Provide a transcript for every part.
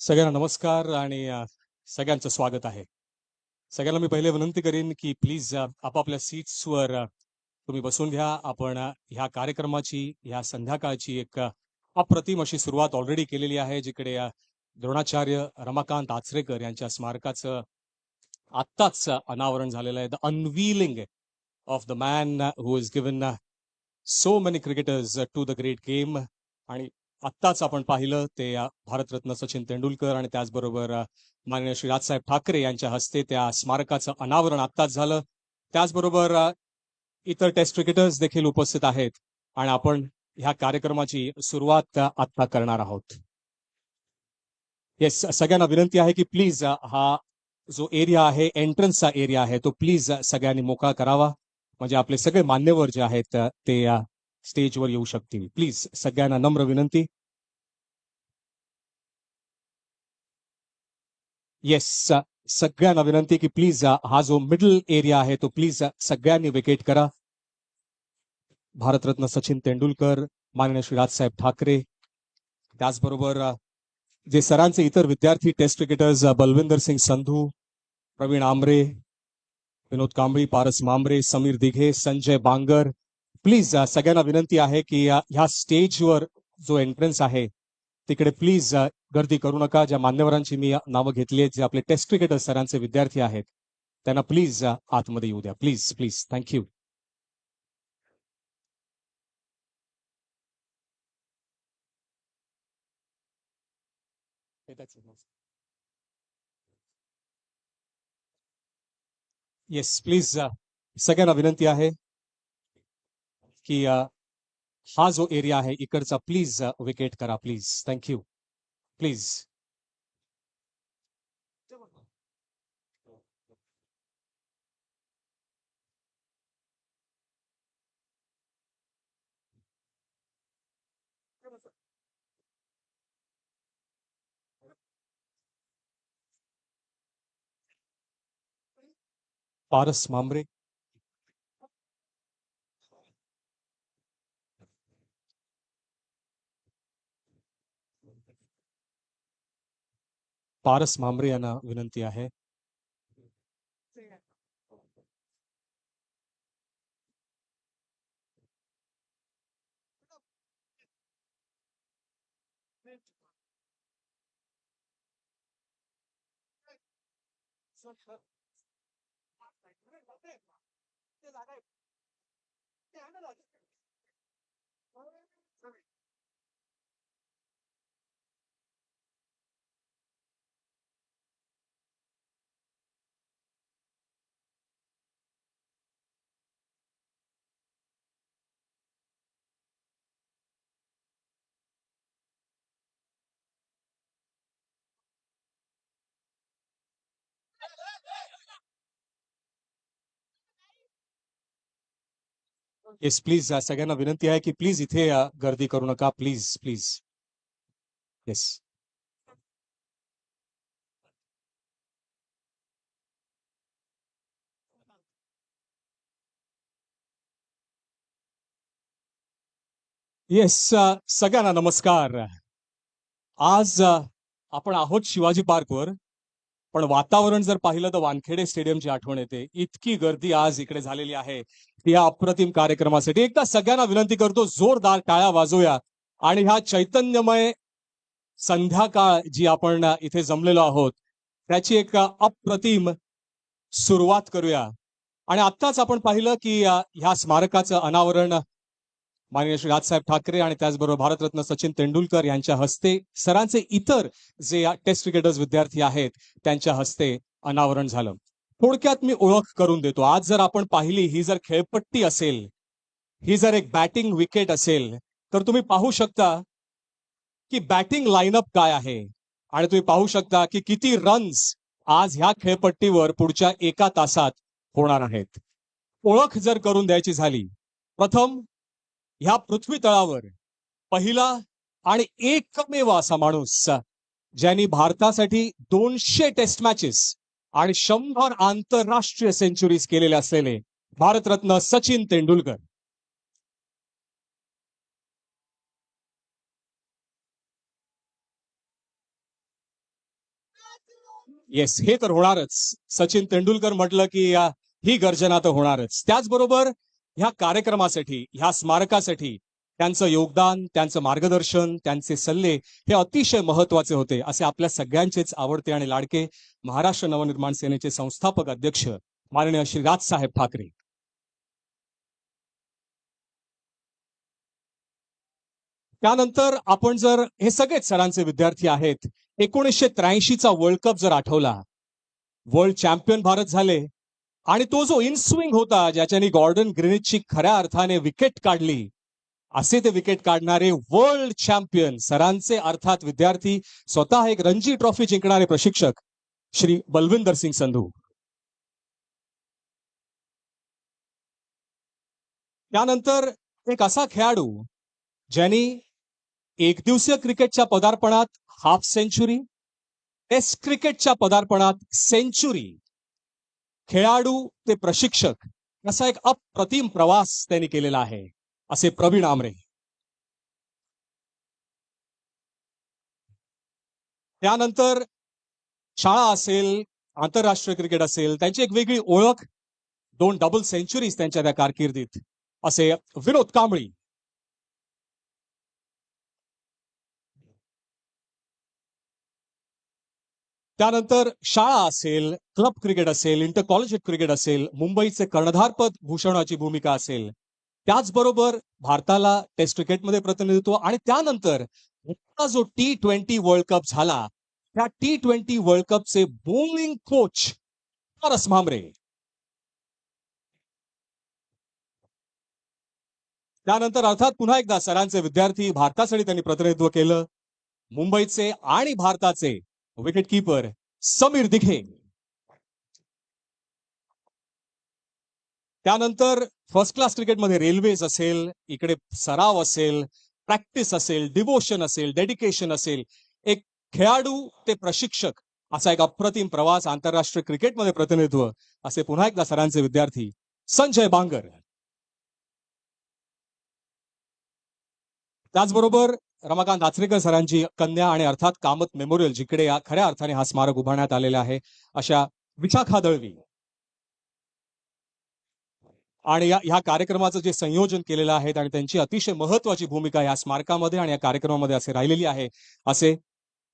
सगळ्यांना नमस्कार आणि सगळ्यांचं स्वागत आहे. सगळ्यांना मी पहिले विनंती करीन की प्लीज आपापल्या सीट्सवर तुम्ही बसून घ्या. आपण ह्या कार्यक्रमाची ह्या संध्याकाळची एक अप्रतिम अशी सुरुवात ऑलरेडी केलेली आहे, जिकडे द्रोणाचार्य रमाकांत आचरेकर यांच्या स्मारकाचं आत्ताच अनावरण झालेलं आहे. The unveiling of the man who is given so many cricketers to the great game. आणि आत्ताच आपण पाहिलं ते भारतरत्न सचिन तेंडुलकर आणि त्याचबरोबर माननीय श्री राजसाहेब ठाकरे यांच्या हस्ते त्या स्मारकाचं अनावरण आत्ताच झालं. त्याचबरोबर इतर टेस्ट क्रिकेटर्स देखील उपस्थित आहेत आणि आपण ह्या कार्यक्रमाची सुरुवात आत्ता करणार आहोत. येस, सगळ्यांना विनंती आहे की प्लीज हा जो एरिया आहे, एंट्रन्सचा एरिया आहे, तो प्लीज सगळ्यांनी मोकळा करावा, म्हणजे आपले सगळे मान्यवर जे आहेत ते स्टेजवर येऊ शकतील. प्लीज सगळ्यांना नम्र विनंती. येस, सगळ्यांना विनंती की प्लीज हा जो मिडल एरिया आहे तो प्लीज सगळ्यांनी वेकेट करा. भारतरत्न सचिन तेंडुलकर, माननीय श्री राजसाहेब ठाकरे, त्याचबरोबर जे सरांचे इतर विद्यार्थी test cricketers Balwinder Singh Sandhu, Pravin Amre, Vinod Kambli, Paras Mhambrey, Sameer Dighe, Sanjay Bangar, please सगळ्यांना विनंती आहे की ह्या स्टेजवर जो एंट्रन्स आहे तिकडे प्लीज गर्दी करू नका. ज्या मान्यवरांची मी नावं घेतली आहेत, जे आपले टेस्ट क्रिकेटर सरांचे विद्यार्थी आहेत, त्यांना प्लीज आतमध्ये येऊ द्या. Please please, thank you. Yes, please सगळ्यांना विनंती आहे की हा जो एरिया आहे इकडचा प्लीज विकेट करा. Please, thank you. Please. Paras Mhambrey, Paras Mhambrey यांना विनंती आहे. येस, प्लीज सगळ्यांना विनंती आहे की प्लीज इथे गर्दी करू नका. Please please. येस. येस, सगळ्यांना नमस्कार. आज आपण आहोत शिवाजी पार्कवर, पण वातावरण जर पाहिलं तर वानखेडे स्टेडियमची आठवण येते. इतकी गर्दी आज इकडे झालेली आहे या अप्रतिम कार्यक्रमासाठी. एकदा सगळ्यांना विनंती करतो, जोरदार टाळ्या वाजवूया आणि ह्या चैतन्यमय संध्याकाळ जी आपण इथे जमलेलो आहोत त्याची एक अप्रतिम सुरुवात करूया. आणि आत्ताच आपण पाहिलं की ह्या स्मारकाचं अनावरण माननीय श्री राजसाहेब ठाकरे आणि त्याचबरोबर भारतरत्न सचिन तेंडुलकर यांच्या हस्ते, सरांचे इतर जे टेस्ट क्रिकेटर्स विद्यार्थी आहेत त्यांच्या हस्ते अनावरण झालं. थोडक्यात मी ओळख करून देतो. आज जर आपण पाहिली, ही जर खेळपट्टी असेल, ही जर एक बॅटिंग विकेट असेल, तर तुम्ही पाहू शकता की बॅटिंग लाईनअप काय आहे आणि तुम्ही पाहू शकता की किती रन्स आज ह्या खेळपट्टीवर पुढच्या 1 तासात होणार आहेत. ओळख जर करून द्यायची झाली, प्रथम ह्या पृथ्वी तळावर पहिला आणि एकमेव असा माणूस ज्यांनी भारतासाठी 200 टेस्ट मॅचेस आणि 100 आंतरराष्ट्रीय सेंचुरीज केलेले असलेले भारतरत्न सचिन तेंडुलकर. येस, हे तर होणारच. सचिन तेंडुलकर म्हटलं की ही गर्जना तर होणारच. त्याचबरोबर ह्या कार्यक्रमासाठी, ह्या स्मारकासाठी त्यांचं योगदान, त्यांचं मार्गदर्शन, त्यांचे सल्ले हे अतिशय महत्वाचे होते. असे आपल्या सगळ्यांचेच आवडते आणि लाडके महाराष्ट्र नवनिर्माण सेनेचे संस्थापक अध्यक्ष माननीय श्री राजसाहेब ठाकरे. त्यानंतर आपण जर हे सगळेच सरांचे विद्यार्थी आहेत, 1983चा वर्ल्ड कप जर आठवला, वर्ल्ड चॅम्पियन भारत झाले आणि तो जो इनस्विंग होता ज्याच्याने गॉर्डन ग्रिनिचची खऱ्या अर्थाने विकेट काढली, असे ते विकेट काढणारे वर्ल्ड चॅम्पियन सरांचे अर्थात विद्यार्थी, स्वतः एक रणजी ट्रॉफी जिंकणारे प्रशिक्षक श्री बलविंदर सिंग संधू. त्यानंतर एक असा खेळाडू ज्यांनी एकदिवसीय क्रिकेटच्या पदार्पणात हाफ सेंचुरी, टेस्ट क्रिकेटच्या पदार्पणात सेंचुरी, खेळाडू ते प्रशिक्षक असा एक अप्रतिम प्रवास त्यांनी केलेला आहे, असे प्रवीण आमरे. त्यानंतर शाळा असेल, आंतरराष्ट्रीय क्रिकेट असेल, त्यांची एक वेगळी ओळख, 2 डबल सेंचुरीज त्यांच्या त्या कारकिर्दीत, असे विनोद कांबळी. त्यानंतर शाळा असेल, क्लब क्रिकेट असेल, इंटर कॉलेजिएट क्रिकेट असेल, मुंबईचे कर्णधारपद भूषवण्याची भूमिका असेल, त्याचबरोबर भारताला टेस्ट क्रिकेटमध्ये प्रतिनिधित्व आणि त्यानंतर जो T20 वर्ल्ड कप झाला, त्या T20 वर्ल्ड कपचे बॉलिंग कोच पारस म्हामरे. त्यानंतर अर्थात पुन्हा एकदा सरांचे विद्यार्थी, भारतासाठी त्यांनी प्रतिनिधित्व केलं, मुंबईचे आणि भारताचे विकेट कीपर समीर दिघे. त्यानंतर फर्स्ट क्लास क्रिकेटमध्ये रेल्वेज असेल, इकडे सराव असेल, प्रॅक्टिस असेल, डिवोशन असेल, डेडिकेशन असेल, एक खेळाडू ते प्रशिक्षक असा एक अप्रतिम प्रवास, आंतरराष्ट्रीय क्रिकेटमध्ये प्रतिनिधित्व, असे पुन्हा एकदा सरांचे विद्यार्थी संजय बांगर. त्याचबरोबर रमाकांत आचरेकर सरांची कन्या आणि अर्थात कामत मेमोरियल, जिकडे खऱ्या अर्थाने हा स्मारक उभारण्यात आलेला आहे, अशा विशाखा दळवी. आणि ह्या कार्यक्रमाचं जे संयोजन केलेलं आहे आणि त्यांची अतिशय महत्वाची भूमिका या स्मारकामध्ये आणि या कार्यक्रमामध्ये असे राहिलेली आहे, असे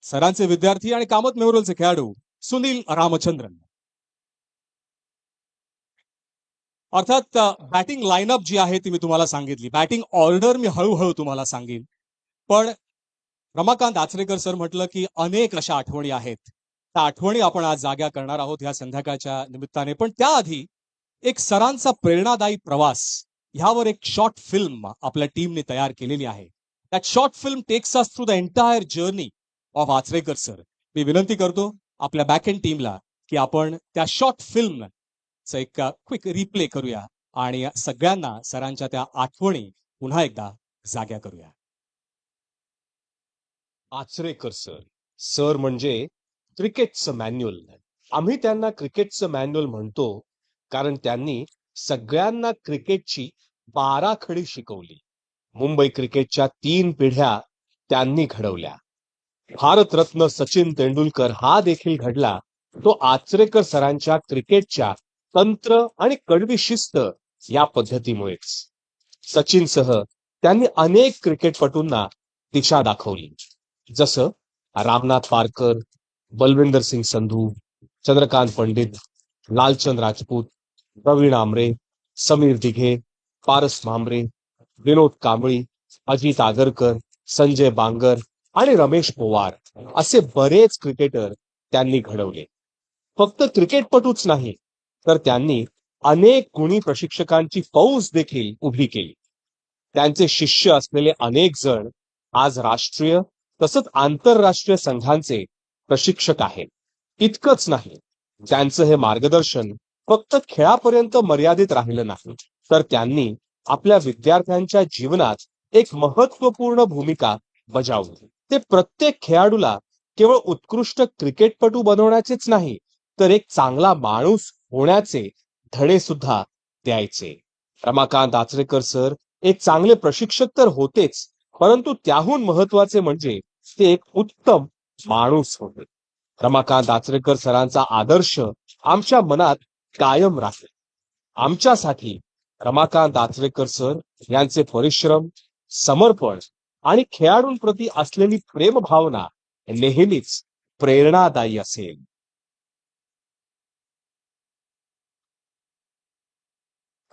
सरांचे विद्यार्थी आणि कामत मेमोरियलचे खेळाडू सुनील रामचंद्रन. अर्थात बॅटिंग लाईनअप जी आहे ती मी तुम्हाला सांगितली, बॅटिंग ऑर्डर मी हळूहळू तुम्हाला सांगेन, पण रमाकांत आचरेकर सर म्हटलं की अनेक अशा आठवणी आहेत, त्या आठवणी आपण आज जाग्या करणार आहोत ह्या संध्याकाळच्या निमित्ताने. पण त्याआधी एक सरांचा प्रेरणादायी प्रवास ह्यावर एक शॉर्ट फिल्म आपल्या टीमने तयार केलेली आहे. That short film takes us through the entire journey of Achrekar sir. मी विनंती करतो आपल्या बॅक एंड टीमला की आपण त्या शॉर्ट फिल्म एक क्विक रिप्ले करूया आणि सगळ्यांना सरांच्या त्या आठवणी पुन्हा एकदा जाग्या करूया. आचरेकर सर, सर म्हणजे क्रिकेटचं मॅन्युअल. आम्ही त्यांना क्रिकेटचं मॅन्युअल म्हणतो कारण त्यांनी सगळ्यांना क्रिकेटची बाराखडी शिकवली. मुंबई क्रिकेटच्या 3 पिढ्या त्यांनी घडवल्या. भारतरत्न सचिन तेंडुलकर हा देखील घडला तो आचरेकर सरांच्या क्रिकेटच्या तंत्र आणि कडवी शिस्त या पद्धतीमुळेच. सचिनसह त्यांनी अनेक क्रिकेटपटूंना दिशा दाखवली, जसं रामनाथ पारकर, बलविंदर सिंग संधू, चंद्रकांत पंडित, लालचंद राजपूत, प्रवीण आमरे, समीर दिघे, पारस भामरे, विनोद कांबळी, अजित आगरकर, संजय बांगर आणि रमेश पोवार असे बरेच क्रिकेटर त्यांनी घडवले. फक्त क्रिकेटपटूच नाही, तर त्यांनी अनेक गुणी प्रशिक्षकांची फौज देखील उभी केली. त्यांचे शिष्य असलेले अनेक जण आज राष्ट्रीय तसंच आंतरराष्ट्रीय संघांचे प्रशिक्षक आहेत. इतकंच नाही, त्यांचं हे मार्गदर्शन फक्त खेळापर्यंत मर्यादित राहिलं नाही, तर त्यांनी आपल्या विद्यार्थ्यांच्या जीवनात एक महत्वपूर्ण भूमिका बजावली. ते प्रत्येक खेळाडूला केवळ उत्कृष्ट क्रिकेटपटू बनवण्याचेच नाही, तर एक चांगला माणूस होण्याचे धडे सुद्धा द्यायचे. रमाकांत आचरेकर सर एक चांगले प्रशिक्षक तर होतेच, परंतु त्याहून महत्वाचे म्हणजे ते एक उत्तम माणूस होते. रमाकांत आचरेकर सरांचा आदर्श आमच्या मनात कायम राहील. आमच्यासाठी रमाकांत आचरेकर सर यांचे परिश्रम, समर्पण आणि खेळाडूंप्रती असलेली प्रेमभावना नेहमीच प्रेरणादायी असेल.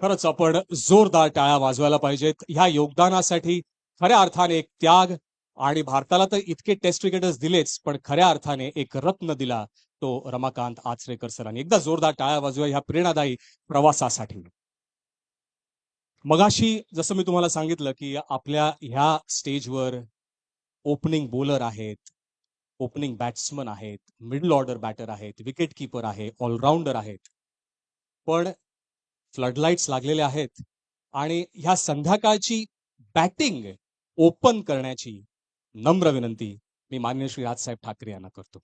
खरंच आपण जोरदार टाळ्या वाजवायला पाहिजेत ह्या योगदानासाठी. खऱ्या अर्थाने एक त्याग, आणि भारताला तर इतके टेस्ट क्रिकेटर्स दिलेच, पण खऱ्या अर्थाने एक रत्न दिला तो रमाकांत आचरेकर सरांनी. एकदा जोरदार टाळ्या वाजवा ह्या प्रेरणादायी प्रवासासाठी. मगाशी जसं मी तुम्हाला सांगितलं की आपल्या ह्या स्टेजवर ओपनिंग बॉलर आहेत, ओपनिंग बॅट्समन आहेत, मिडल ऑर्डर बॅटर आहेत, विकेट कीपर आहे, ऑलराऊंडर आहेत. पण फ्लडलाईट्स लागलेले आहेत आणि ह्या संध्याकाळची बॅटिंग ओपन करण्याची नम्र विनंती मी माननीय श्री राजसाहेब ठाकरे यांना करतो.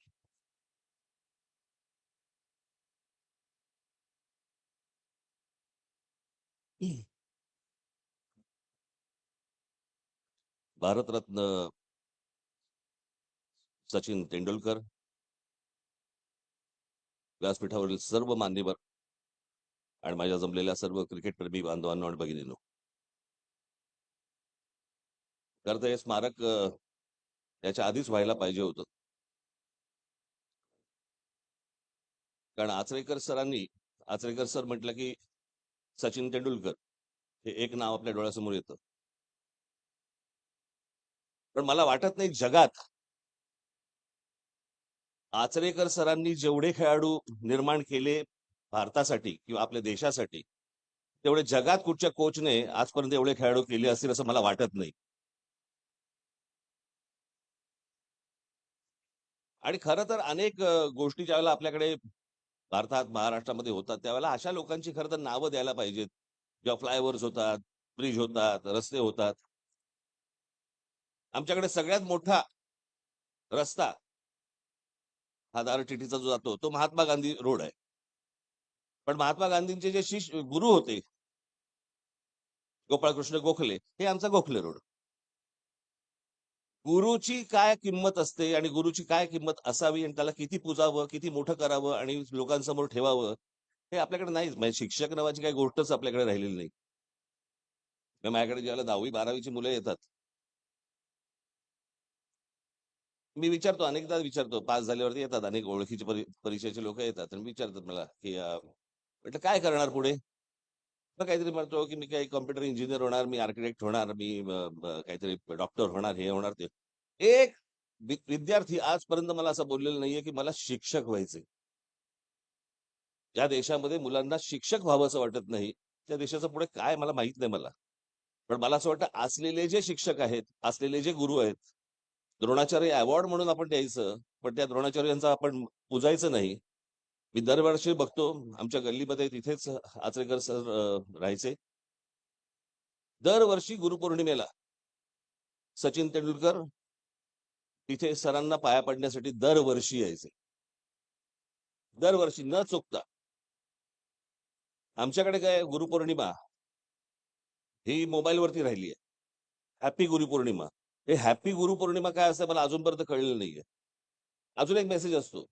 भारतरत्न सचिन तेंडुलकर, व्यासपीठावरील सर्व मान्यवर आणि माझ्या जमलेल्या सर्व क्रिकेटप्रेमी बांधवांनो आणि भगिनींनो, खरं तर हे स्मारक याच्या आधीच व्हायला पाहिजे होतं. कारण आचरेकर सर म्हटलं की सचिन तेंडुलकर हे एक नाव आपल्या डोळ्यासमोर येतं. पण मला वाटत नाही जगात आचरेकर सरांनी जेवढे खेळाडू निर्माण केले भारतासाठी किंवा आपल्या देशासाठी, तेवढे जगात कुठच्या कोचने आजपर्यंत एवढे खेळाडू केले असतील असं मला वाटत नाही. आणि खरं तर अनेक गोष्टी ज्यावेळेला आपल्याकडे भारतात महाराष्ट्रामध्ये होतात, त्यावेळेला अशा लोकांची खरं तर नावं द्यायला पाहिजेत. जेव्हा फ्लायओव्हर्स होतात, ब्रिज होतात, रस्ते होतात. आमच्याकडे सगळ्यात मोठा रस्ता हा दारटिटीचा जो जातो तो महात्मा गांधी रोड आहे. पण महात्मा गांधींचे जे शिष्य गुरु होते गोपाळकृष्ण गोखले, हे आमचा गोखले रोड. गुरुची काय किंमत असते आणि गुरुची काय किंमत असावी आणि त्याला किती पुजावं, किती मोठं करावं आणि लोकांसमोर ठेवावं, हे आपल्याकडे नाहीच. म्हणजे शिक्षक नावाची काही गोष्टच आपल्याकडे राहिलेली नाही. माझ्याकडे ज्यावेळेला 10वी-12वीची मुलं येतात, मी विचारतो, अनेकदा विचारतो, पास झाल्यावरती येतात अनेक ओळखीचे परिचयाचे लोक येतात आणि विचारतात मला की म्हटलं काय करणार पुढे. तर काहीतरी म्हणतो की मी काही कॉम्प्युटर इंजिनियर होणार, मी आर्किटेक्ट होणार, मी काहीतरी डॉक्टर होणार, हे होणार ते. एक विद्यार्थी आजपर्यंत मला असं बोललेलं नाहीये की मला शिक्षक व्हायचे. ज्या देशामध्ये मुलांना शिक्षक व्हावं असं वाटत नाही, त्या देशाचं पुढे काय मला माहित नाही मला. पण मला असं वाटतं असलेले जे शिक्षक आहेत, असलेले जे गुरु आहेत, द्रोणाचार्य अवॉर्ड म्हणून आपण द्यायचं, पण त्या द्रोणाचार्यांचा आपण पुजायचं नाही. मी दरवर्षी बघतो आमच्या गल्लीमध्ये तिथेच आचरेकर सर राहायचे. दरवर्षी गुरुपौर्णिमेला सचिन तेंडुलकर तिथे सरांना पाया पडण्यासाठी दरवर्षी यायचे. दरवर्षी न चुकता. आमच्याकडे काय गुरुपौर्णिमा ही मोबाईलवरती राहिली आहे. हॅपी गुरुपौर्णिमा. हे हॅपी गुरुपौर्णिमा काय असतं मला अजूनपर्यंत कळलेलं नाहीये. अजून एक मेसेज असतो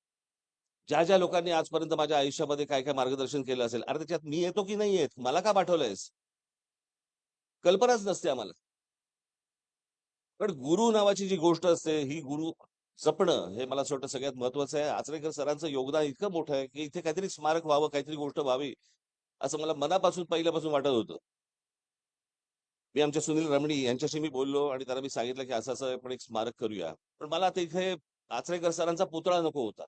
ज्या ज्या लोकांनी आजपर्यंत माझ्या आयुष्यामध्ये काय काय मार्गदर्शन केलं असेल, अरे त्याच्यात मी येतो की नाही येत, मला का पाठवलंयस, कल्पनाच नसते आम्हाला. पण गुरु नावाची जी गोष्ट असते, ही गुरु जपणं हे मला असं वाटतं सगळ्यात महत्वाचं आहे. आचरेकर सरांचं योगदान इतकं मोठं आहे, की इथे काहीतरी स्मारक व्हावं, काहीतरी गोष्ट व्हावी, असं मला मनापासून पहिल्यापासून वाटत होतं. मी आमच्या सुनील रमणी यांच्याशी मी बोललो आणि त्यांना मी सांगितलं, की असं-असं आपण एक स्मारक करूया. पण मला आता इथे आचरेकर सरांचा पुतळा नको होता.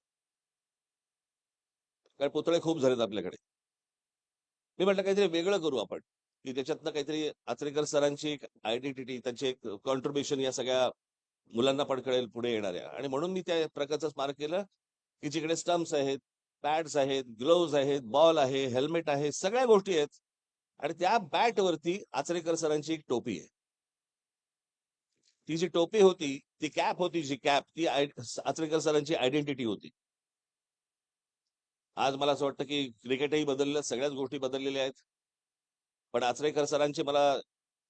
कारण पुतळे खूप झालेत आपल्याकडे. मी म्हटलं काहीतरी वेगळं करू आपण, की त्याच्यातनं काहीतरी आचरेकर सरांची एक आयडेंटिटी, त्यांचे एक कॉन्ट्रिब्युशन या सगळ्या मुलांना पण कळेल पुढे येणाऱ्या. आणि म्हणून मी त्या प्रकारचं स्मारक केलं, की जिकडे स्टंप्स आहेत, पॅड्स आहेत, ग्लोव्हज आहेत, बॉल आहे, हेल्मेट आहे, सगळ्या गोष्टी आहेत. आणि त्या बॅटवरती आचरेकर सरांची एक टोपी आहे. ती जी टोपी होती, ती कॅप होती, जी कॅप ती आचरेकर सरांची आयडेंटिटी होती. आज मला असं वाटतं, की क्रिकेटही बदललं, सगळ्याच गोष्टी बदललेल्या आहेत. पण आचरेकर सरांचे मला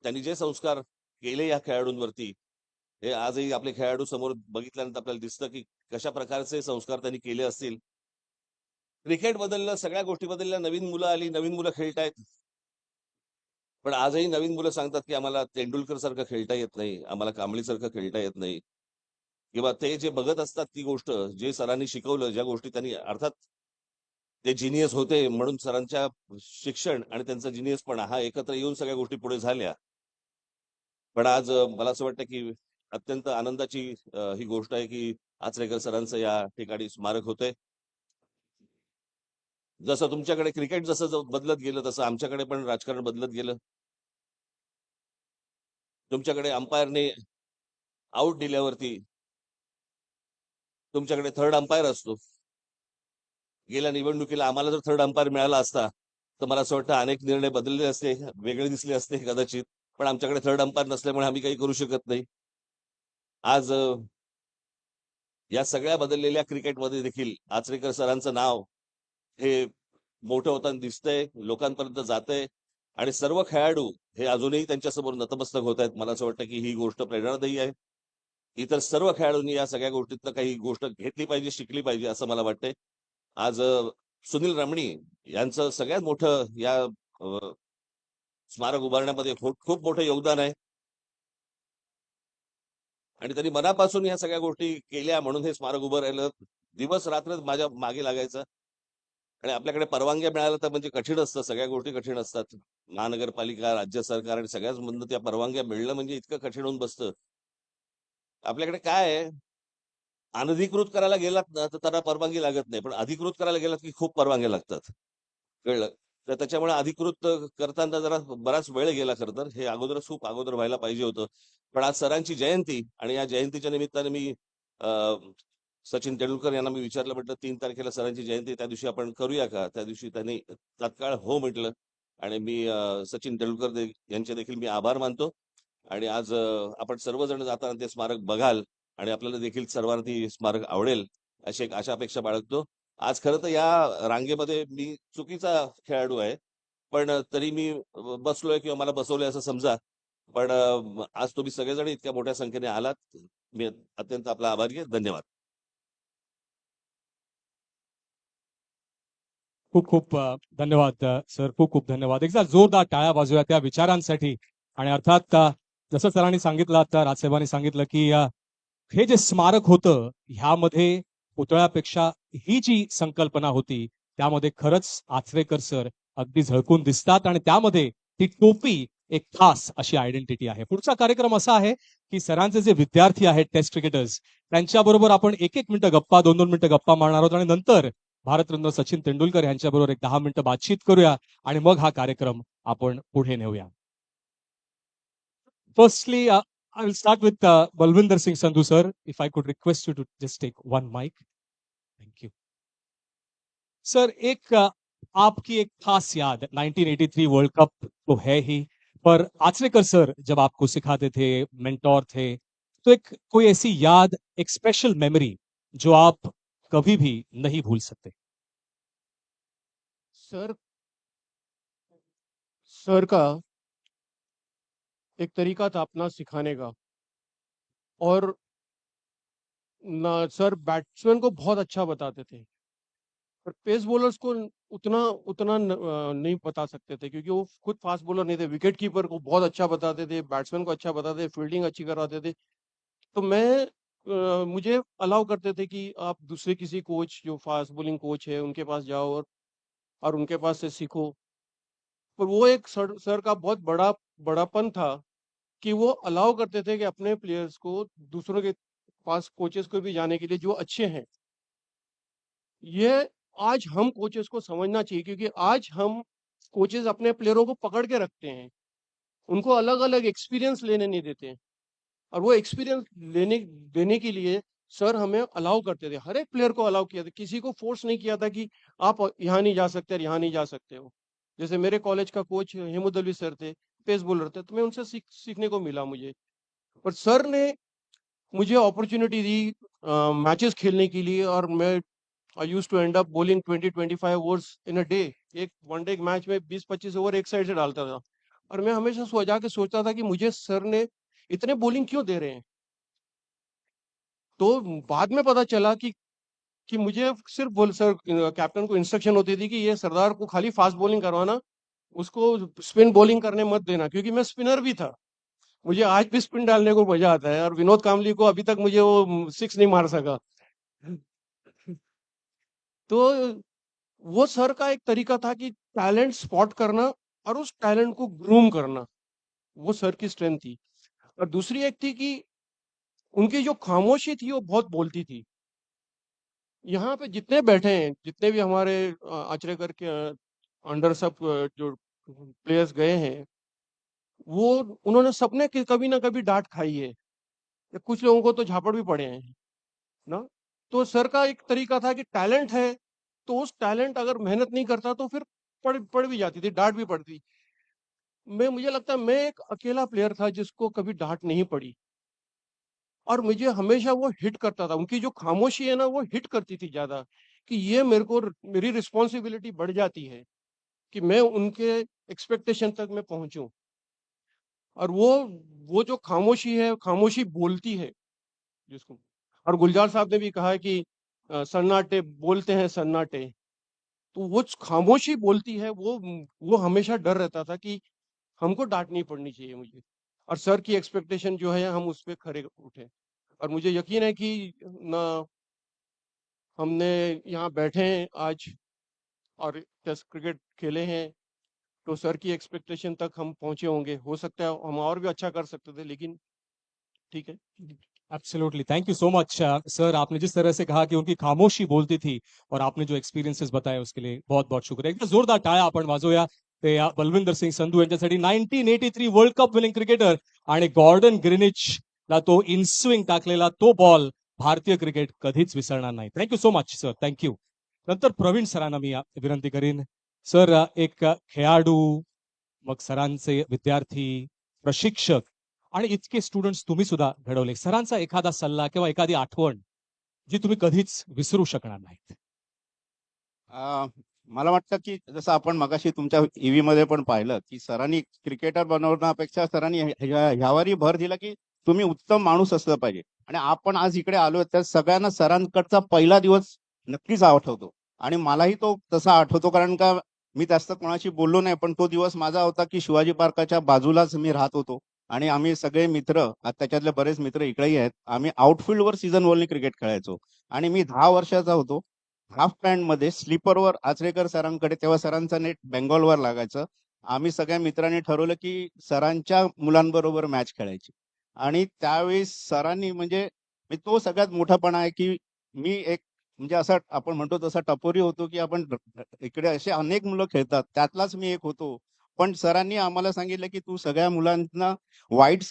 त्यांनी जे संस्कार केले या खेळाडूंवरती, हे आजही आपले खेळाडू समोर बघितल्यानंतर आपल्याला दिसतं, की कशा प्रकारचे संस्कार त्यांनी केले असतील. क्रिकेट बदललं, सगळ्या गोष्टी बदलल्या, नवीन मुलं आली, नवीन मुलं खेळतायत. पण आजही नवीन मुलं सांगतात, की आम्हाला तेंडुलकर सारखं खेळता येत नाही, आम्हाला कांबळीसारखं खेळता येत नाही. किंवा ते जे बघत असतात ती गोष्ट, जे सरांनी शिकवलं, ज्या गोष्टी त्यांनी अर्थात ते जिनियस होते म्हणून सरांच्या शिक्षण आणि त्यांचा जिनियसपणा हा एकत्र येऊन सगळ्या गोष्टी पुढे झाल्या. पण आज मला असं वाटतं, की अत्यंत आनंदाची ही गोष्ट आहे, की आचरेकर सरांचं या ठिकाणी स्मारक होतंय. जसं तुमच्याकडे क्रिकेट जसं बदलत गेलं, तसं आमच्याकडे पण राजकारण बदलत गेलं. तुमच्याकडे अंपायरने आउट दिल्यावरती तुमच्याकडे थर्ड अंपायर असतो. गेल्या निवडणुकीला आम्हाला जर थर्ड अंपायर मिळाला असता, तर मला असं वाटतं अनेक निर्णय बदलले असते, वेगळे दिसले असते कदाचित. पण आमच्याकडे थर्ड अंपायर नसल्यामुळे आम्ही काही करू शकत नाही. आज या सगळ्या बदललेल्या क्रिकेटमध्ये देखील आचरेकर सरांचं नाव हे मोठं होताना दिसतंय, लोकांपर्यंत जातंय आणि सर्व खेळाडू हे अजूनही त्यांच्यासमोर नतमस्तक होत आहेत. मला असं वाटतं, की ही गोष्ट प्रेरणादायी आहे. इतर सर्व खेळाडूंनी या सगळ्या गोष्टीतनं काही गोष्ट घेतली पाहिजे, शिकली पाहिजे असं मला वाटतंय. आज सुनील रमणी यांचं सगळ्यात मोठं या स्मारक उभारण्यामध्ये खूप खूप मोठं योगदान आहे. आणि त्यांनी मनापासून ह्या सगळ्या गोष्टी केल्या म्हणून हे स्मारक उभं राहिलं. दिवस रात्र माझ्या मागे लागायचं. आणि आपल्याकडे परवानग्या मिळाल्या तर म्हणजे कठीण असतं, सगळ्या गोष्टी कठीण असतात. महानगरपालिका, राज्य सरकार आणि सगळ्याच मधनं त्या परवानग्या मिळणं म्हणजे इतकं कठीण होऊन बसतं. आपल्याकडे काय आहे, अनधिकृत करायला गेलात ना, तर त्यांना परवानगी लागत नाही. पण अधिकृत करायला गेलात की खूप परवानग्या लागतात. कळलं? तर त्याच्यामुळे अधिकृत करताना जरा बराच वेळ गेला खरं तर. हे अगोदरच खूप अगोदर व्हायला पाहिजे होतं. पण आज सरांची जयंती आणि या जयंतीच्या निमित्ताने मी अ, सचिन तेंडुलकर यांना मी विचारलं, म्हटलं 3 तारखेला सरांची जयंती आहे, त्या दिवशी आपण करूया का? त्या दिवशी त्यांनी तात्काळ हो म्हटलं आणि मी सचिन तेंडुलकर यांचे देखील मी आभार मानतो. आणि आज आपण सर्वजण जाताना ते स्मारक बघाल आणि आपल्याला देखील सर्वांना ती स्मारक आवडेल अशी एक आशा अपेक्षा बाळगतो. आज खरं तर या रांगेमध्ये मी चुकीचा खेळाडू आहे. पण तरी मी बसलोय किंवा मला बसवलंय असं समजा. पण आज तुम्ही सगळेजण इतक्या मोठ्या संख्येने आलात. मी अत्यंत आपला आभारी आहे. धन्यवाद. खूप खूप धन्यवाद सर. खूप खूप धन्यवाद. एकदा जोरदार टाळ्या वाजूया त्या विचारांसाठी. आणि अर्थात जसं सरांनी सांगितलं, आता राजसाहेबांनी सांगितलं, की हे जे स्मारक होतं, ह्यामध्ये पुतळ्यापेक्षा ही जी संकल्पना होती, त्यामध्ये खरंच आचरेकर सर अगदी झळकून दिसतात आणि त्यामध्ये ती टोपी एक खास अशी आयडेंटिटी आहे. पुढचा कार्यक्रम असा आहे, की सरांचे जे विद्यार्थी आहेत, टेस्ट क्रिकेटर्स, त्यांच्याबरोबर आपण 1-1 मिनिटं गप्पा, 2-2 मिनिटं गप्पा मारणार आहोत आणि नंतर भारतरत्न सचिन तेंडुलकर यांच्याबरोबर एक 10 मिनिटं बातचीत करूया आणि मग हा कार्यक्रम आपण पुढे नेऊया. Firstly, I will start with Balwinder Singh Sandhu sir. If I could request you to just take one mic. Thank you. Sir, एक आपकी एक खास याद 1983 वर्ल्ड कप तो है ही, पर आचरेकर सर जब आपको सिखाते थे, मेंटोर थे, तो एक कोई ऐसी याद, एक स्पेशल मेमोरी जो आप कभी भी नहीं भूल सकते. सर सर का एक तरीका था अपना सिखाने का और ना सर बैट्समैन को बहुत अच्छा बताते थे पर पेस बॉलर्स को उतना उतना नहीं बता सकते थे, क्योंकि वो खुद फास्ट बॉलर नहीं थे। विकेट कीपर को बहुत अच्छा बताते थे, बैट्समैन को अच्छा बताते थे, फील्डिंग अच्छी कराते थे। तो मुझे अलाउ करते थे कि आप दूसरे किसी कोच, जो फास्ट बॉलिंग कोच है, उनके पास जाओ और उनके पास से सीखो। पर वो एक सर का बहुत बड़ापन था कि वो अलाउ करते थे कि अपने प्लेयर्स को दूसरों के पास, कोचेस को भी जाने के लिए जो अच्छे हैं। ये आज हम कोचेस को समझना चाहिए, क्योंकि आज हम कोचेस अपने प्लेयरों को पकड़ के रखते हैं, उनको अलग अलग एक्सपीरियंस लेने नहीं देते हैं। और वो एक्सपीरियंस लेने देने के लिए सर हमें अलाउ करते थे, हर एक प्लेयर को अलाउ किया था, किसी को फोर्स नहीं किया था कि आप यहाँ नहीं जा सकते और यहाँ नहीं जा सकते हो। जैसे मेरे कॉलेज का कोच हेमुदलवी सर थे, पेस बॉलर थे, तो मैं उनसे सीखने को मिला मुझे। पर सर ने मुझे अपॉर्चुनिटी दी मैचेस खेलने के लिए, और मैं I used to end up bowling 20-25 overs in a day. एक वनडे मैच में 20-25 ओवर एक साइड से डालता था। और मैं हमेशा सो जाके सोचता था कि मुझे सर ने इतने बॉलिंग क्यों दे रहे हैं। तो बाद में पता चला कि मुझे सिर्फ बोल सर कैप्टन को इंस्ट्रक्शन होती थी कि ये सरदार को खाली फास्ट बॉलिंग करवाना, उसको स्पिन बॉलिंग करने मत देना, क्योंकि मैं स्पिनर भी था। मुझे आज भी स्पिन डालने को मजा आता है, और विनोद कामली को अभी तक मुझे वो सिक्स नहीं मार सका। तो वो सर का एक तरीका था कि टैलेंट स्पॉट करना और उस टैलेंट को ग्रूम करना, वो सर की स्ट्रेंथ थी। और दूसरी एक थी कि उनकी जो खामोशी थी वो बहुत बोलती थी। यहाँ पे जितने बैठे हैं, जितने भी हमारे आचरेकर के अंडर सब जो प्लेयर्स गए हैं, वो उन्होंने सबने कभी ना कभी डांट खाई है, या कुछ लोगों को तो झापड़ भी पड़े हैं ना। तो सर का एक तरीका था कि टैलेंट है, तो उस टैलेंट अगर मेहनत नहीं करता तो फिर पड़ भी जाती थी, डांट भी पड़ती। मुझे लगता है मैं एक अकेला प्लेयर था जिसको कभी डांट नहीं पड़ी, और मुझे हमेशा वो हिट करता था। उनकी जो खामोशी है ना, वो हिट करती थी ज्यादा, कि ये मेरी रिस्पॉन्सिबिलिटी बढ़ जाती है कि मैं उनके एक्सपेक्टेशन तक मैं पहुंचूं। और वो जो खामोशी है, खामोशी बोलती है जिसको। और गुलजार साहब ने भी कहा है कि सन्नाटे बोलते हैं सन्नाटे। तो वो खामोशी बोलती है, वो हमेशा डर रहता था कि हमको डांट नहीं पड़नी चाहिए मुझे, और सर की एक्सपेक्टेशन जो है हम उस पर खरे उठे। और मुझे यकीन है कि ना, हमने यहाँ बैठे हैं आज और टेस्ट क्रिकेट खेले हैं, तो सर की एक्सपेक्टेशन तक हम पहुंचे होंगे। हो सकता है हम और भी अच्छा कर सकते थे, लेकिन ठीक है। Absolutely, thank you so much sir. आपने जिस तरह से कहा कि उनकी खामोशी बोलती थी, और आपने जो एक्सपिरियन्सेस बताए उसके लिए बहुत बहुत शुक्रिया। एकदा जोरदार टाळ्या आपण वाजवूया ते बलविंदर सिंग संधू यांच्यासाठी। 1983 वर्ल्ड कप विनिंग क्रिकेटर आणि गॉर्डन ग्रिनिचला तो इनस्विंग टाकलेला तो बॉल भारतीय क्रिकेट कधीच विसरणार नाही। Thank you so much sir, thank you. नंतर प्रवीण सरांना मी विनंती करीन। सर, एक खेळाडू, मग सरांचे विद्यार्थी, प्रशिक्षक आणि इतके स्टुडंट्स तुम्ही सुद्धा घडवले, सरांचा एखादा सल्ला किंवा एखादी आठवण जी तुम्ही कधीच विसरू शकणार नाहीत? अ, मला वाटतं की जसं आपण मगाशी तुमच्या ईव्ही मध्ये पण पाहिलं की सरांनी क्रिकेटर बनवण्यापेक्षा सरांनी ह्यावरही भर दिला की तुम्ही उत्तम माणूस असलं पाहिजे. आणि आपण आज इकडे आलोय तर सगळ्यांना सरांकडचा पहिला दिवस नक्कीच आठवतो. आणि मलाही तो तसा आठवतो, कारण का मी जास्त कोणाशी बोललो नाही, पण तो दिवस माझा होता की शिवाजी पार्काच्या बाजूलाच मी राहत होतो. आणि आम्ही सगळे मित्र, त्याच्यातले बरेच मित्र इकडेही आहेत, आम्ही आउटफील्डवर सीझन वॉलनी क्रिकेट खेळायचो. आणि मी 10 वर्षाचा होतो. हाफ पॅन्ट मध्ये स्लीपरवर आचरेकर सरांकडे, तेव्हा सरांचा नेट बेंगॉलवर लागायचं. आम्ही सगळ्या मित्रांनी ठरवलं की सरांच्या मुलांबरोबर मॅच खेळायची. आणि त्यावेळी सरांनी म्हणजे तो सगळ्यात मोठापणा आहे की मी एक म्हणजे असा आपण म्हणतो तसा टपोरी होतो की आपण इकडे असे अनेक मुलं खेळतात, त्यातलाच मी एक होतो. पण सरांनी आम्हाला सांगितलं की तू सगळ्या मुलांना वाईट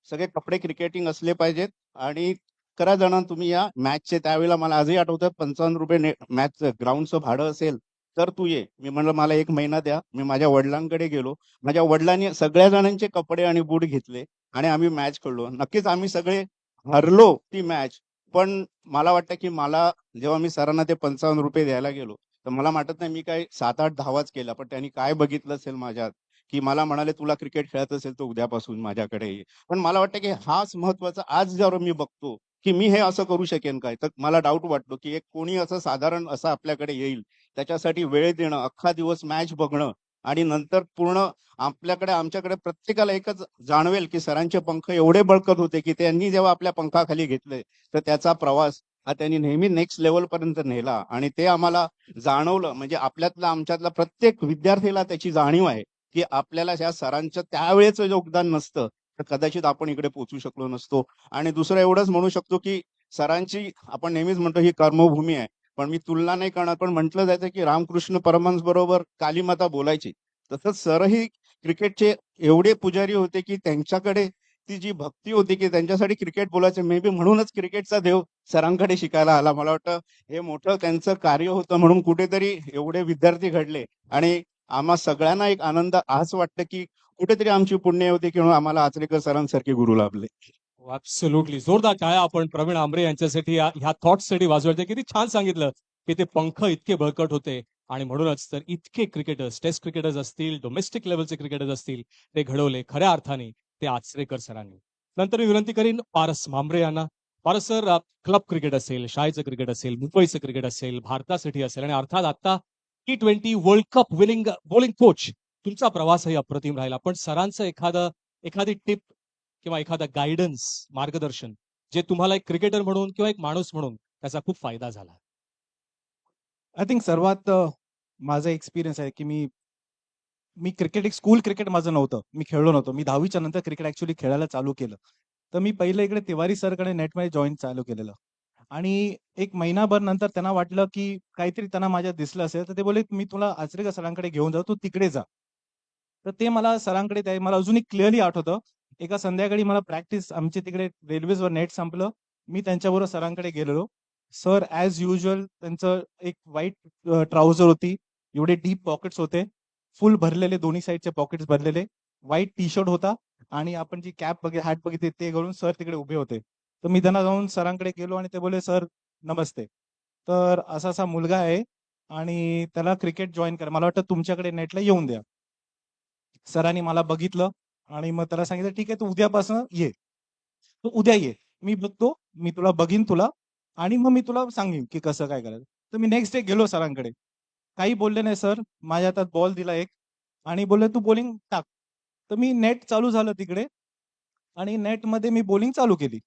सगळे कपडे क्रिकेटिंग असले पाहिजेत, आणि करा जण तुम्ही या मॅचचे. त्यावेळेला मला आजही आठवतं, ₹55 मॅच ग्राउंडचं भाडं असेल तर तू ये. मी म्हणलं मला 1 महिना द्या. मी माझ्या वडिलांकडे गेलो. माझ्या वडिलांनी सगळ्या जणांचे कपडे आणि बूट घेतले आणि आम्ही मॅच खेळलो. नक्कीच आम्ही सगळे हरलो ती मॅच. पण मला वाटतं की मला जेव्हा मी सरांना ते ₹55 द्यायला गेलो, तर मला वाटत नाही मी काय 7-8 धावाच केल्या, पण त्यांनी काय बघितलं असेल माझ्यात, की मला म्हणाले तुला क्रिकेट खेळत असेल तर उद्यापासून माझ्याकडे ये. पण मला वाटतं की हाच महत्वाचा आज जर मी बघतो की मी हे असं करू शकेन काय? तर मला डाऊट वाटतो, की एक कोणी असं साधारण असं आपल्याकडे येईल, त्याच्यासाठी वेळ देणं, अख्खा दिवस मॅच बघणं आणि नंतर पूर्ण आमच्याकडे प्रत्येकाला एकच जाणवेल, की सरांचे पंख एवढे बळकट होते, की त्यांनी जेव्हा आपल्या पंखाखाली घेतले, तर त्याचा प्रवास हा त्यांनी नेहमी नेक्स्ट लेव्हलपर्यंत नेला आणि ते आम्हाला जाणवलं. म्हणजे आमच्यातला प्रत्येक विद्यार्थीला त्याची जाणीव आहे, की आपल्याला ह्या सरांचं त्यावेळेचं योगदान नसतं, तर कदाचित आपण इकडे पोहोचू शकलो नसतो. आणि दुसरं एवढंच म्हणू शकतो, की सरांची आपण नेहमीच म्हणतो ही कर्मभूमी आहे. पण मी तुलना नाही करणार, पण म्हटलं जायचं, की रामकृष्ण परमहंस बरोबर कालीमाता बोलायची. तसंच सरही क्रिकेटचे एवढे पुजारी होते, की त्यांच्याकडे ती जी भक्ती होती, की त्यांच्यासाठी क्रिकेट बोलायचे. मे बी म्हणूनच क्रिकेटचा देव सरांकडे शिकायला आला. मला वाटतं हे मोठं त्यांचं कार्य होतं म्हणून कुठेतरी एवढे विद्यार्थी घडले आणि आम्हा सगळ्यांना एक आनंद आज वाटतं, की कुठेतरी आमची पुण्य होती किंवा आम्हाला आचरेकर सरांसारखे गुरु लाभले. ऍब्सोल्युटली जोरदार टाळ्या आपण प्रवीण आमरे यांच्यासाठी ह्या थॉट्ससाठी वाजवायचे. किती छान सांगितलं की ते पंख इतके बळकट होते आणि म्हणूनच तर इतके क्रिकेटर्स, टेस्ट क्रिकेटर्स असतील, डोमेस्टिक लेवलचे क्रिकेटर्स असतील, ते घडवले खऱ्या अर्थाने ते आचरेकर सरांनी. नंतर मी विनंती करीन पारस मांभरे यांना. पारस सर, क्लब क्रिकेट असेल, शाळेचं क्रिकेट असेल, मुंबईचं क्रिकेट असेल, भारतासाठी असेल आणि अर्थात आता T20 world cup winning bowling coach, तुमचा प्रवासही अप्रतिम राहिला. पण सरांचं एखादी टिप किंवा एखादा गायडन्स, मार्गदर्शन जे तुम्हाला एक क्रिकेटर म्हणून किंवा एक माणूस म्हणून त्याचा खूप फायदा झाला. आय थिंक सर्वात माझा एक्सपिरियन्स आहे की मी क्रिकेट एक स्कूल क्रिकेट माझं नव्हतं. मी खेळलो नव्हतो. मी 10वीच्या नंतर क्रिकेट ऍक्च्युली खेळायला चालू केलं. तर मी पहिलं इकडे तिवारी सरकडे नेटमध्ये जॉईन चालू केलेलं. आणि एक महिनाभर नंतर त्यांना वाटलं की काहीतरी त्यांना माझ्यात दिसलं असेल, तर ते बोलले, "मी तुला आचरेकर सरांकडे घेऊन जाऊ, तू तिकडे जा." तर ते मला सरांकडे मला अजूनही क्लिअरली आठवतं. एका संध्याकाळी मला प्रॅक्टिस आमच्या तिकडे रेल्वेजवर नेट संपलं. मी त्यांच्याबरोबर सरांकडे गेलेलो. सर ॲज युजुअल त्यांचं एक व्हाईट ट्राउझर होती. एवढे डीप पॉकेट्स होते. फुल भरलेले दोन्ही साइडचे पॉकेट्स भरलेले. व्हाईट टी-शर्ट होता आणि आपण जी कॅप हॅट बघितली ते घालून सर तिकडे उभे होते. तर मी त्यांना जाऊन सरांकडे गेलो आणि ते बोलले, "सर नमस्ते. तर असा-असा मुलगा आहे आणि त्याला क्रिकेट जॉइन करा. मला वाटतं तुमच्याकडे नेटला येऊन द्या." सरांनी मला बघितलं आणि मग त्याला सांगितलं, "ठीक आहे, तू उद्यापासून ये. तू उद्या ये. मी बघतो, मी तुला बघीन तुला आणि मग मी तुला सांगेन की कसं काय करायचं." तर मी नेक्स्ट डे गेलो सरांकडे. काही बोलले नाही सर. माझ्या हातात बॉल दिला एक आणि बोलले, "तू बॉलिंग टाक." तर मी नेट चालू झालं तिकडे आणि नेटमध्ये मी बॉलिंग चालू केली.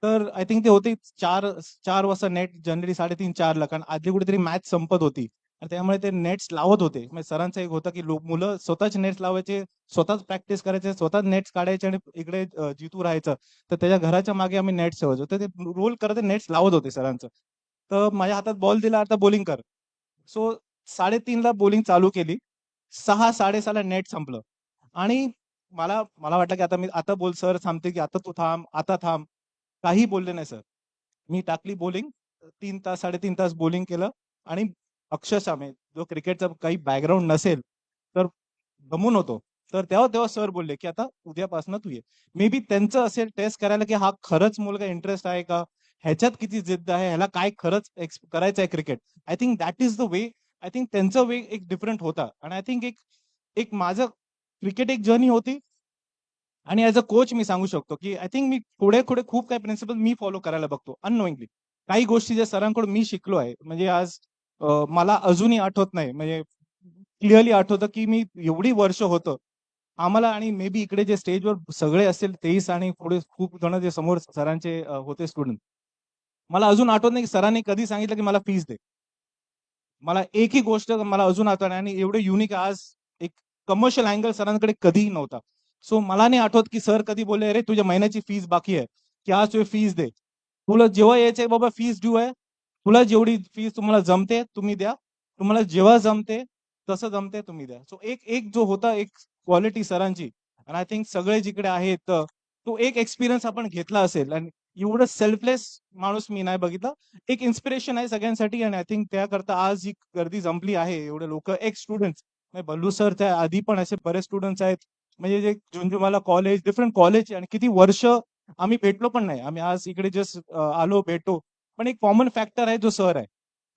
तर आय थिंक ते होते 4 वाजता नेट जनरली 3:30-4 ला, कारण आधी कुठेतरी मॅच संपत होती आणि त्यामुळे ते नेट्स लावत होते. म्हणजे सरांचं एक होतं की मुलं स्वतःच नेट्स लावायचे, स्वतःच प्रॅक्टिस करायचे, स्वतःच नेट्स काढायचे आणि इकडे जितू राहायचं. तर त्याच्या घराच्या मागे आम्ही नेट्स ठेवायचो. तर ते रोल करत नेट्स लावत होते सरांचं. तर माझ्या हातात बॉल दिला, आता बॉलिंग कर. सो 3:30 ला बॉलिंग चालू केली. 6-6:30 ला नेट संपलं आणि मला मला वाटलं की आता बोल सर थांबते की आता तू थांब, आता थांब. काही बोलले नाही सर. मी टाकली बॉलिंग. 3 तास, 3.5 तास बॉलिंग केलं आणि अक्षरशः म्हणजे जो क्रिकेटचा काही बॅकग्राऊंड नसेल, तर गमून होतो. तर तेव्हा तेव्हा सर बोलले, की "आता उद्यापासून तू ये." मे बी त्यांचं असेल टेस्ट करायला, की हा खरंच मुलगा इंटरेस्ट आहे का? ह्याच्यात किती जिद्द आहे? ह्याला काय खरंच करायचं आहे cricket. I think that is the way. I think त्यांचा वे एक डिफरंट होता आणि आय थिंक एक एक माझं क्रिकेट एक जर्नी होती आणि ॲज अ कोच मी सांगू शकतो, की आय थिंक मी पुढे-पुढे खूप काही प्रिन्सिपल मी फॉलो करायला बघतो अननोइंगली. काही गोष्टी ज्या सरांकडून मी शिकलो आहे. म्हणजे आज मला अजूनही आठवत नाही. म्हणजे क्लिअरली आठवतं, की मी एवढी वर्ष होतं. आम्हाला आणि मे बी इकडे जे स्टेजवर सगळे असेल 23 आणि पुढे खूप जण जे समोर सरांचे होते स्टुडंट. मला अजून आठवत नाही, की सरांनी कधी सांगितलं, की मला फीस दे. मला एकही गोष्ट मला अजून आठवत नाही आणि एवढं युनिक आज एक कमर्शियल अँगल सरांकडे कधीही नव्हता. सो मला नाही आठवत, की सर कधी बोलले, "अरे तुझ्या महिन्याची फीस बाकी आहे, की आज तुझी फीस दे. तुला जेव्हा यायचंय बाबा फीस ड्यू आहे. तुला जेवढी फीस तुम्हाला जमते तुम्ही द्या. तुम्हाला जेव्हा जमते, तसं जमते तुम्ही द्या." सो एक एक जो होता एक क्वालिटी सरांची आणि आय थिंक सगळे जिकडे आहेत तो एक एक्सपिरियन्स आपण घेतला असेल आणि एवढं सेल्फलेस माणूस मी नाही बघितला. एक इन्स्पिरेशन आहे सगळ्यांसाठी आणि आय थिंक त्याकरता आज ही गर्दी जमली आहे. एवढे लोक एक्स स्टुडंट्स म्हणजे बल्लू सरच्या आधी पण असे बरेच स्टुडंट्स आहेत. म्हणजे जे झुंझुनवाला कॉलेज, डिफरंट कॉलेज आणि किती वर्ष आम्ही भेटलो पण नाही. आम्ही आज इकडे जस्ट आलो, भेटो. पण एक कॉमन फॅक्टर आहे जो सर आहे.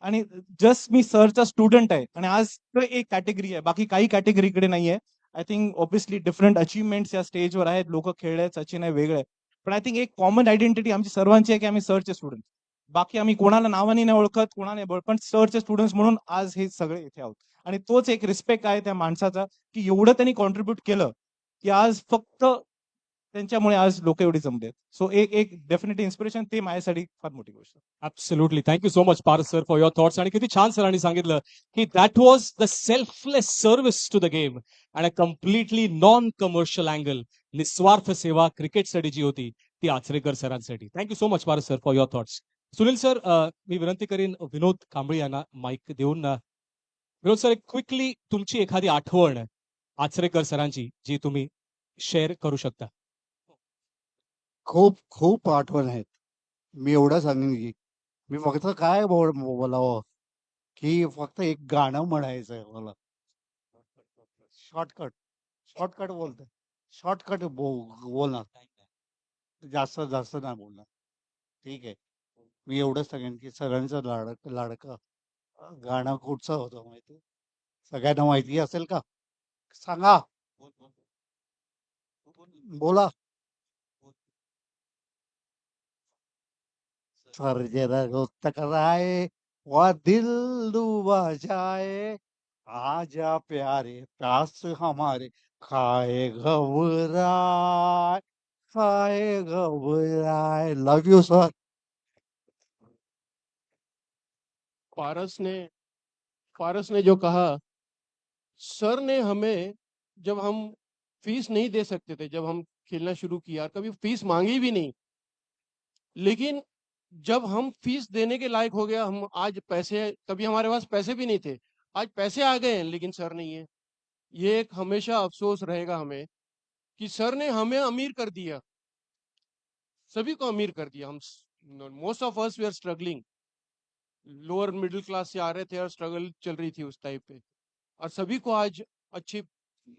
आणि जस्ट मी सरचा स्टुडंट आहे आणि आज तो एक कॅटेगरी आहे. बाकी काही कॅटेगरी इकडे नाहीये. I think obviously different achievements या स्टेजवर आहेत. लोकं खेळले, सचिन आहे, वेगळं आहे. पण आय थिंक एक कॉमन आयडेंटिटी आमची सर्वांची आहे की आम्ही सरचे स्टुडंट. बाकी आम्ही कोणाला नावाने नाही ओळखत, कोणाला नाही पण सरचे स्टुडंट्स म्हणून आज हे सगळे इथे आहोत. आणि तोच एक रिस्पेक्ट आहे त्या माणसाचा की एवढं त्यांनी कॉन्ट्रीब्युट केलं की आज फक्त त्यांच्यामुळे आज लोक एवढी जमलेत. सो एक एक डेफिनेटली इन्स्पिरेशन, ते माझ्यासाठी फार मोठी गोष्ट आहे. Absolutely. Thank you so much Paras sir for your thoughts. आणि किती छान सरांनी सांगितलं की that was the selfless service to the game and a completely non commercial angle. निस्वार्थ सेवा क्रिकेटसाठी जी होती ती आचरेकर सरांसाठी. Thank you so much Paras sir for your thoughts. Sunil sir, मी विनंती करीन विनोद कांबळी यांना माईक देऊन. विनोद सर, क्विकली तुमची एखादी आठवण आचरेकर सरांची जी तुम्ही शेअर करू शकता. खूप खूप आठवण आहेत. मी एवढं सांगेन की मी फक्त काय बोलावं की फक्त एक गाणं म्हणायचंय मला. शॉर्टकट शॉर्टकट बोलतोय. शॉर्टकट बोलणार. जास्त जास्त नाही बोलणार. ठीक आहे. मी एवढंच सांगेन की सगळ्यांचं लाडकं गाणं कुठचं होतं माहिती? सगळ्यांना माहिती असेल का? सांगा. बोला. सर जरा टकराए वह दिल डूबा जाए आजा प्यारे प्यास हमारे खाए घबराए. लव यू सर. पारस ने पारस ने जो कहा, सर ने हमें, जब हम फीस नहीं दे सकते थे, जब हम खेलना शुरू किया, कभी फीस मांगी भी नहीं, लेकिन जब हम फीस देने के लायक हो गया, हम आज पैसे, कभी हमारे पास पैसे भी नहीं थे, आज पैसे आ गए हैं लेकिन सर नहीं है। ये एक हमेशा अफसोस रहेगा हमें कि सर ने हमें अमीर कर दिया, सभी को अमीर कर दिया। हम most of us we are struggling, lower middle class से आ रहे थे और स्ट्रगल चल रही थी उस टाइप पे, और सभी को आज अच्छी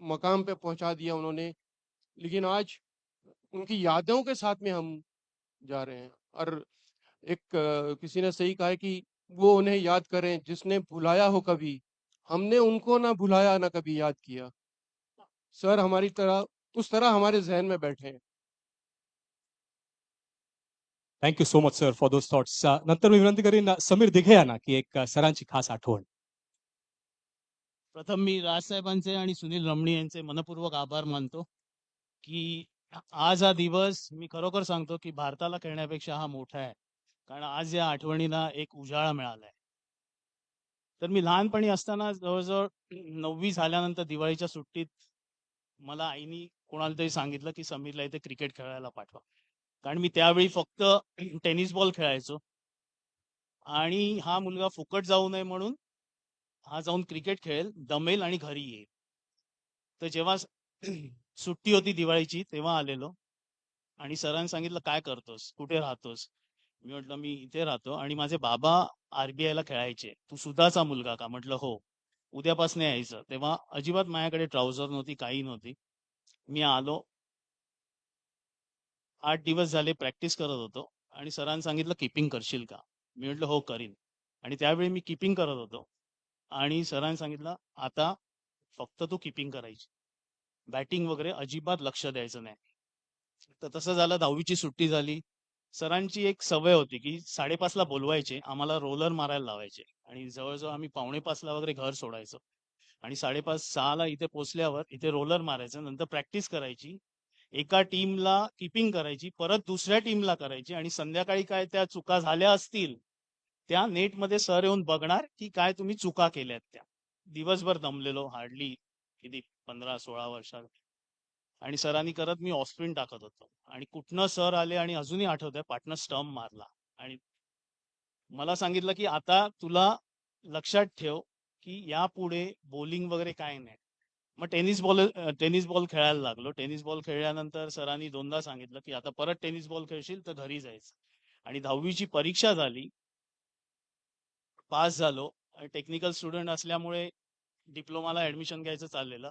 मकाम पे पहुंचा दिया उन्होंने। लेकिन आज उनकी यादों के साथ में हम जा रहे हैं। और एक किसी ने सही कहा है कि वो उन्हें याद करें जिसने भुलाया हो कभी, हमने उनको ना भुलाया ना कभी याद किया। सर हमारी तरह, उस तरह हमारे जहन में बैठे हैं। Thank you so much sir for those thoughts. नंतर मी विनंती करीन समीर दिघे यांना की एक सरांची खास आठवण. प्रथम मी राजसाहेबांचे आणि सुनील रमणी यांचे मनपूर्वक आभार मानतो की आज हा दिवस, मी खरोखर सांगतो की भारताला खेळण्यापेक्षा हा मोठा आहे, कारण आज या आठवणीला एक उजाळा मिळालाय. तर मी लहानपणी असताना जवळजवळ 9वी झाल्यानंतर दिवाळीच्या सुट्टीत मला आईनी कोणाला तरी सांगितलं की समीरला इथे क्रिकेट खेळायला पाठवा, कारण मी त्यावेळी फक्त टेनिस बॉल खेळायचो आणि हा मुलगा फुकट जाऊ नये म्हणून हा जाऊन क्रिकेट खेळेल, दमेल आणि घरी येईल. तर जेव्हा सुट्टी होती दिवाळीची तेव्हा आलेलो आणि सरांनी सांगितलं काय करतोस, कुठे राहतोस? मी म्हटलं मी इथे राहतो आणि माझे बाबा RBI ला खेळायचे. तू सुधाचा मुलगा का? म्हटलं हो. उद्यापासून यायचं. तेव्हा अजिबात माझ्याकडे ट्राउझर नव्हती, काही नव्हती. मी आलो, 8 दिवस झाले प्रॅक्टिस करत होतो आणि सरांनी सांगितलं कीपिंग करशील का? मी म्हटलं हो करीन. आणि त्यावेळी मी कीपिंग करत होतो आणि सरांनी सांगितलं आता फक्त तू कीपिंग करायची, बॅटिंग वगैरे अजिबात लक्ष द्यायचं नाही. तर तसं झालं. 10वीची सुट्टी झाली. सरांची एक सवय होती की 5:30ला बोलवायचे, आम्हाला रोलर मारायला लावायचे आणि जवळजवळ आम्ही 5:45ला वगैरे घर सोडायचो आणि 5:30-6ला इथे पोचल्यावर इथे रोलर मारायचं, नंतर प्रॅक्टिस करायची, एका टीमला कीपिंग करायची, परत दुसऱ्या टीमला करायची आणि संध्याकाळी काय त्या चुका झाल्या असतील त्या नेटमध्ये सर येऊन बघणार की काय तुम्ही चुका केल्यात त्या. दिवसभर दमलेलो, हार्डली किती 15-16 वर्षात. आणि सरांनी करत मी ऑफ स्पिन टाकत होतो आणि कुठनं सर आले आणि अजूनही आठवतंय, पाटणं स्टंप मारला आणि मला सांगितलं की आता तुला लक्षात ठेव की यापुढे बॉलिंग वगैरे काय नाही. मग टेनिस बॉल खेळायला लागलो. टेनिस बॉल खेळल्यानंतर सरांनी 2दा सांगितलं की आता परत टेनिस बॉल खेळशील तर घरी जायचं. आणि 10वीची परीक्षा झाली, पास झालो. टेक्निकल स्टुडंट असल्यामुळे डिप्लोमाला ऍडमिशन घ्यायचं चाललेलं.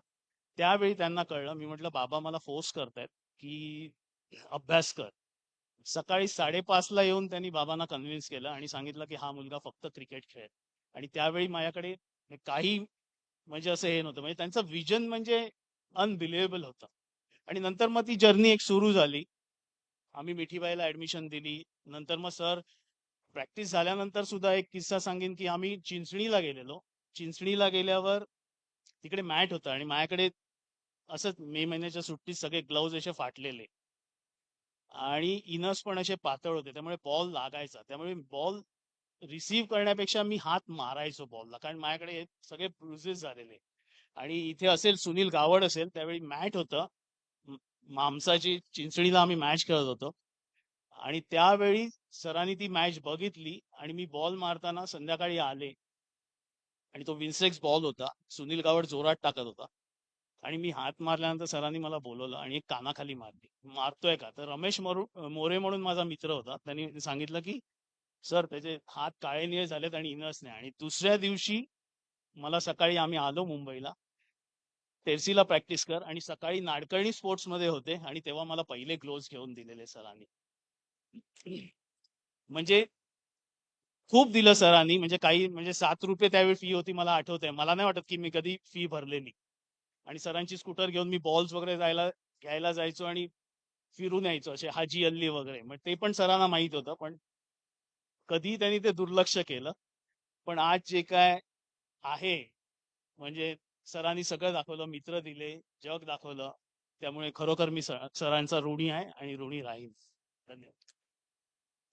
त्यावेळी त्यांना कळलं. मी म्हटलं बाबा मला फोर्स करतायत की अभ्यास कर. सकाळी 5:30ला येऊन त्यांनी बाबांना कन्व्हिन्स केलं आणि सांगितलं की हा मुलगा फक्त क्रिकेट खेळेल. आणि त्यावेळी माझ्याकडे काही म्हणजे असं हे नव्हतं, म्हणजे त्यांचं विजन म्हणजे अनबिलिव्हेबल होतं. आणि नंतर मग ती जर्नी एक सुरू झाली आम्ही मिठीबाईला ऍडमिशन दिली. नंतर मग सर प्रॅक्टिस झाल्यानंतर सुद्धा एक किस्सा सांगेन की आम्ही चिंचणीला गेलेलो. चिंचणीला गेल्यावर तिकडे मॅट होतं आणि माझ्याकडे असंच मे महिन्याच्या सुट्टीत सगळे ग्लव्ज असे फाटलेले आणि इनर्स पण असे पातळ होते, त्यामुळे बॉल लागायचा. त्यामुळे बॉल रिसीव्ह करण्यापेक्षा मी हात मारायचो बॉलला, कारण माझ्याकडे हे सगळे ब्रुजेस झालेले. आणि इथे असेल सुनील गावड असेल, त्यावेळी मॅट होतं मामसाची, चिंचणीला आम्ही मॅच खेळत होतो. आणि त्यावेळी सरांनी ती मॅच बघितली आणि मी बॉल मारताना संध्याकाळी आले आणि तो विन्सेक्स बॉल होता. सुनील गावड जोरात टाकत होता आणि मी हात मारल्यानंतर सरांनी मला बोलवलं आणि एक कानाखाली मारली. मारतोय का? तर रमेश मोरे म्हणून माझा मित्र होता, त्यांनी सांगितलं की सर त्याचे हात काळे निळे झालेत आणि इनर्स नाही. आणि दुसऱ्या दिवशी मला सकाळी आम्ही आलो मुंबईला, तेरसीला प्रॅक्टिस कर, आणि सकाळी नाडकर्णी स्पोर्ट्स मध्ये होते आणि तेव्हा मला पहिले ग्लोव्ज घेऊन दिलेले सरांनी. म्हणजे खूप दिलं सरांनी, म्हणजे काही, म्हणजे 7 रुपये त्यावेळी फी होती मला आठवतंय. मला नाही वाटत की मी कधी फी भरलेली. आणि सरांची स्कूटर घेऊन मी बॉल्स वगैरे घ्यायला जायचो आणि फिरून यायचो, असे हाजी अल्ली वगैरे. मग ते पण सरांना माहित होतं, पण कधी त्यांनी ते दुर्लक्ष केलं. पण आज जे काय आहे, म्हणजे सरांनी सगळं दाखवलं, मित्र दिले, जग दाखवलं. त्यामुळे खरोखर मी सरांचा ऋणी आहे आणि ऋणी राहीन. धन्यवाद.